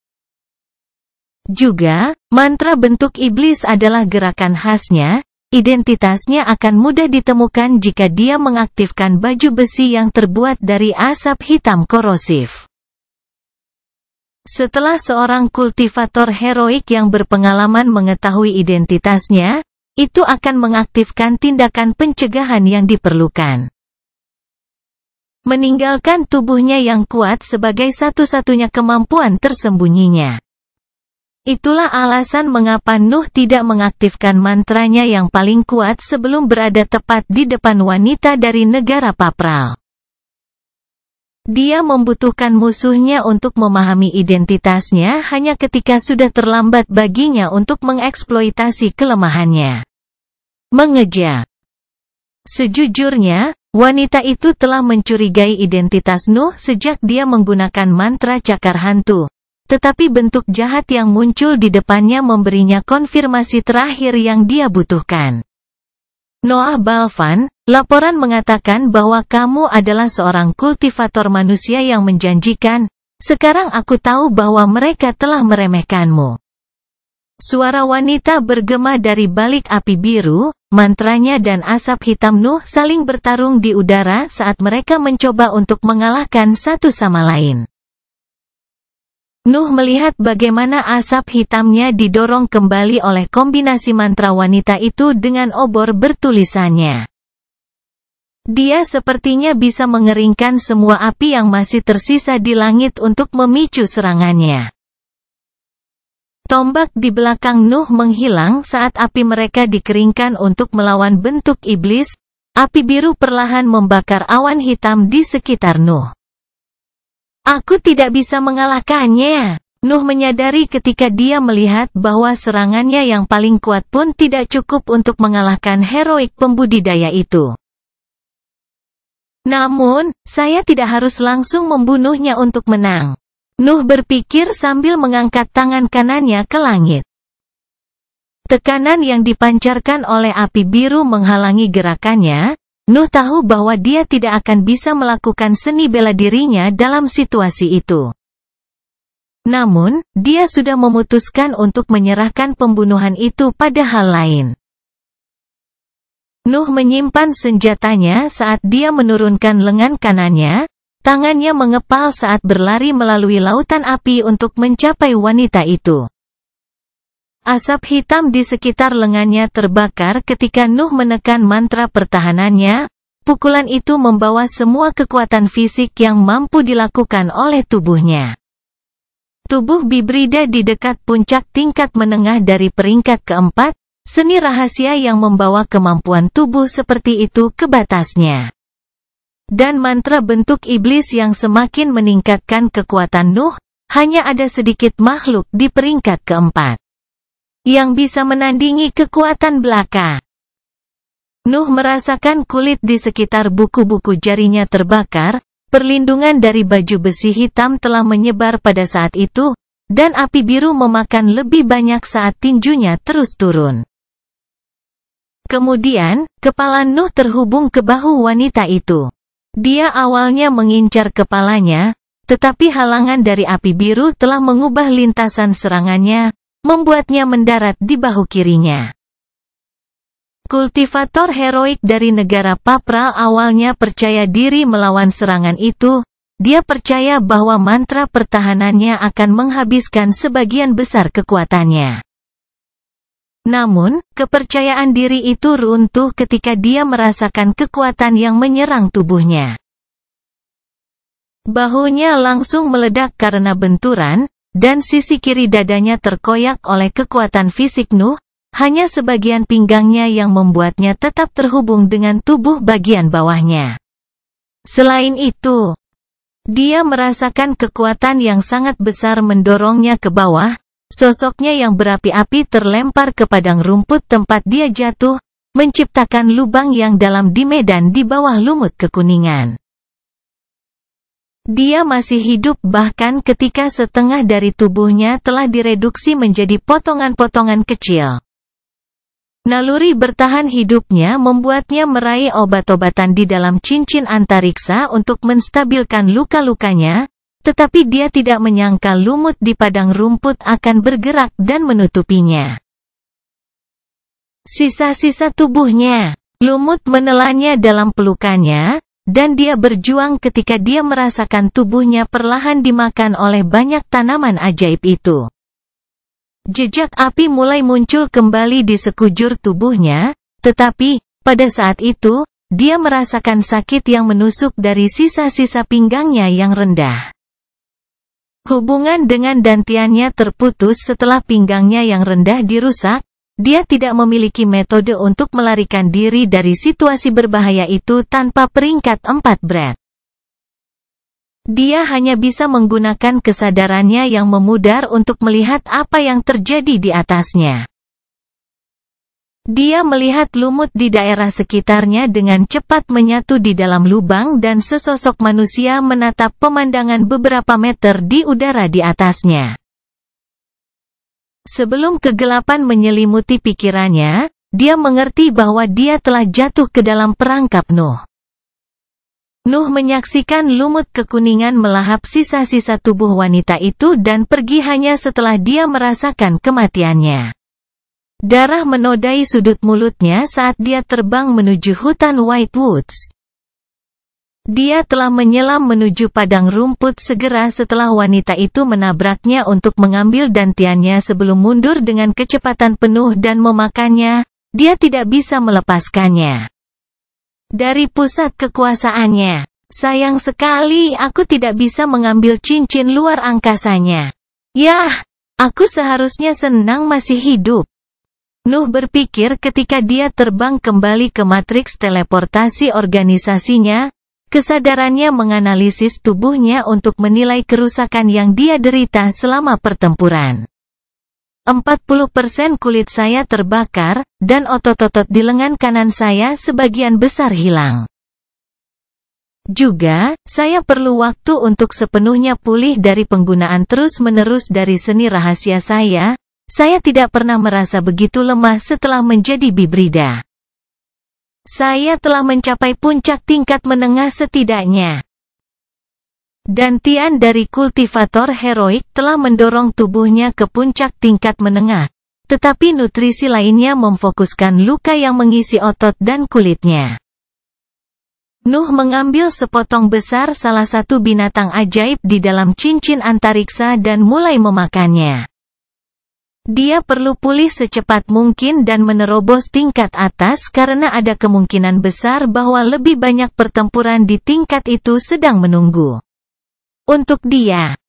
Juga, mantra bentuk iblis adalah gerakan khasnya, identitasnya akan mudah ditemukan jika dia mengaktifkan baju besi yang terbuat dari asap hitam korosif. Setelah seorang kultivator heroik yang berpengalaman mengetahui identitasnya, itu akan mengaktifkan tindakan pencegahan yang diperlukan. meninggalkan tubuhnya yang kuat sebagai satu-satunya kemampuan tersembunyinya. Itulah alasan mengapa Nuh tidak mengaktifkan mantranya yang paling kuat sebelum berada tepat di depan wanita dari negara Papral. Dia membutuhkan musuhnya untuk memahami identitasnya hanya ketika sudah terlambat baginya untuk mengeksploitasi kelemahannya. Mengejar. Sejujurnya, wanita itu telah mencurigai identitas Nuh sejak dia menggunakan mantra cakar hantu. Tetapi bentuk jahat yang muncul di depannya memberinya konfirmasi terakhir yang dia butuhkan. Noah Balvan, laporan mengatakan bahwa kamu adalah seorang kultivator manusia yang menjanjikan. Sekarang aku tahu bahwa mereka telah meremehkanmu. Suara wanita bergema dari balik api biru, mantranya dan asap hitam Nuh saling bertarung di udara saat mereka mencoba untuk mengalahkan satu sama lain. Nuh melihat bagaimana asap hitamnya didorong kembali oleh kombinasi mantra wanita itu dengan obor bertulisannya. Dia sepertinya bisa mengeringkan semua api yang masih tersisa di langit untuk memicu serangannya. Tombak di belakang Nuh menghilang saat api mereka dikeringkan untuk melawan bentuk iblis. Api biru perlahan membakar awan hitam di sekitar Nuh. Aku tidak bisa mengalahkannya. Nuh menyadari ketika dia melihat bahwa serangannya yang paling kuat pun tidak cukup untuk mengalahkan heroik pembudidaya itu. Namun, saya tidak harus langsung membunuhnya untuk menang. Nuh berpikir sambil mengangkat tangan kanannya ke langit. Tekanan yang dipancarkan oleh api biru menghalangi gerakannya. Nuh tahu bahwa dia tidak akan bisa melakukan seni bela dirinya dalam situasi itu. Namun, dia sudah memutuskan untuk menyerahkan pembunuhan itu pada hal lain. Nuh menyimpan senjatanya saat dia menurunkan lengan kanannya, tangannya mengepal saat berlari melalui lautan api untuk mencapai wanita itu. Asap hitam di sekitar lengannya terbakar ketika Nuh menekan mantra pertahanannya. Pukulan itu membawa semua kekuatan fisik yang mampu dilakukan oleh tubuhnya. Tubuh Bibrida di dekat puncak tingkat menengah dari peringkat keempat, seni rahasia yang membawa kemampuan tubuh seperti itu ke batasnya. Dan mantra bentuk iblis yang semakin meningkatkan kekuatan Nuh, hanya ada sedikit makhluk di peringkat keempat yang bisa menandingi kekuatan belaka. Nuh merasakan kulit di sekitar buku-buku jarinya terbakar, perlindungan dari baju besi hitam telah menyebar pada saat itu, dan api biru memakan lebih banyak saat tinjunya terus turun. Kemudian, kepala Nuh terhubung ke bahu wanita itu. Dia awalnya mengincar kepalanya, tetapi halangan dari api biru telah mengubah lintasan serangannya, membuatnya mendarat di bahu kirinya. Kultivator heroik dari negara Papral awalnya percaya diri melawan serangan itu. Dia percaya bahwa mantra pertahanannya akan menghabiskan sebagian besar kekuatannya. Namun, kepercayaan diri itu runtuh ketika dia merasakan kekuatan yang menyerang tubuhnya. Bahunya langsung meledak karena benturan, dan sisi kiri dadanya terkoyak oleh kekuatan fisik Nuh, hanya sebagian pinggangnya yang membuatnya tetap terhubung dengan tubuh bagian bawahnya. Selain itu, dia merasakan kekuatan yang sangat besar mendorongnya ke bawah, sosoknya yang berapi-api terlempar ke padang rumput tempat dia jatuh, menciptakan lubang yang dalam di medan di bawah lumut kekuningan. Dia masih hidup bahkan ketika setengah dari tubuhnya telah direduksi menjadi potongan-potongan kecil. Naluri bertahan hidupnya membuatnya meraih obat-obatan di dalam cincin antariksa untuk menstabilkan luka-lukanya, tetapi dia tidak menyangka lumut di padang rumput akan bergerak dan menutupinya. Sisa-sisa tubuhnya, lumut menelannya dalam pelukannya, dan dia berjuang ketika dia merasakan tubuhnya perlahan dimakan oleh banyak tanaman ajaib itu. Jejak api mulai muncul kembali di sekujur tubuhnya, tetapi, pada saat itu, dia merasakan sakit yang menusuk dari sisa-sisa pinggangnya yang rendah. Hubungan dengan dantiannya terputus setelah pinggangnya yang rendah dirusak. Dia tidak memiliki metode untuk melarikan diri dari situasi berbahaya itu tanpa peringkat 4 Brad. Dia hanya bisa menggunakan kesadarannya yang memudar untuk melihat apa yang terjadi di atasnya. Dia melihat lumut di daerah sekitarnya dengan cepat menyatu di dalam lubang dan sesosok manusia menatap pemandangan beberapa meter di udara di atasnya. Sebelum kegelapan menyelimuti pikirannya, dia mengerti bahwa dia telah jatuh ke dalam perangkap Nuh. Nuh menyaksikan lumut kekuningan melahap sisa-sisa tubuh wanita itu dan pergi hanya setelah dia merasakan kematiannya. Darah menodai sudut mulutnya saat dia terbang menuju hutan White Woods. Dia telah menyelam menuju padang rumput segera setelah wanita itu menabraknya untuk mengambil dantiannya sebelum mundur dengan kecepatan penuh dan memakannya. Dia tidak bisa melepaskannya dari pusat kekuasaannya. Sayang sekali aku tidak bisa mengambil cincin luar angkasanya. Yah, aku seharusnya senang masih hidup. Nuh berpikir ketika dia terbang kembali ke matriks teleportasi organisasinya. Kesadarannya menganalisis tubuhnya untuk menilai kerusakan yang dia derita selama pertempuran. 40% kulit saya terbakar, dan otot-otot di lengan kanan saya sebagian besar hilang. Juga, saya perlu waktu untuk sepenuhnya pulih dari penggunaan terus-menerus dari seni rahasia saya. Saya tidak pernah merasa begitu lemah setelah menjadi bibrida. Saya telah mencapai puncak tingkat menengah setidaknya. Dantian dari kultivator heroik telah mendorong tubuhnya ke puncak tingkat menengah, tetapi nutrisi lainnya memfokuskan luka yang mengisi otot dan kulitnya. Nuh mengambil sepotong besar salah satu binatang ajaib di dalam cincin antariksa dan mulai memakannya. Dia perlu pulih secepat mungkin dan menerobos tingkat atas karena ada kemungkinan besar bahwa lebih banyak pertempuran di tingkat itu sedang menunggu. Untuk dia,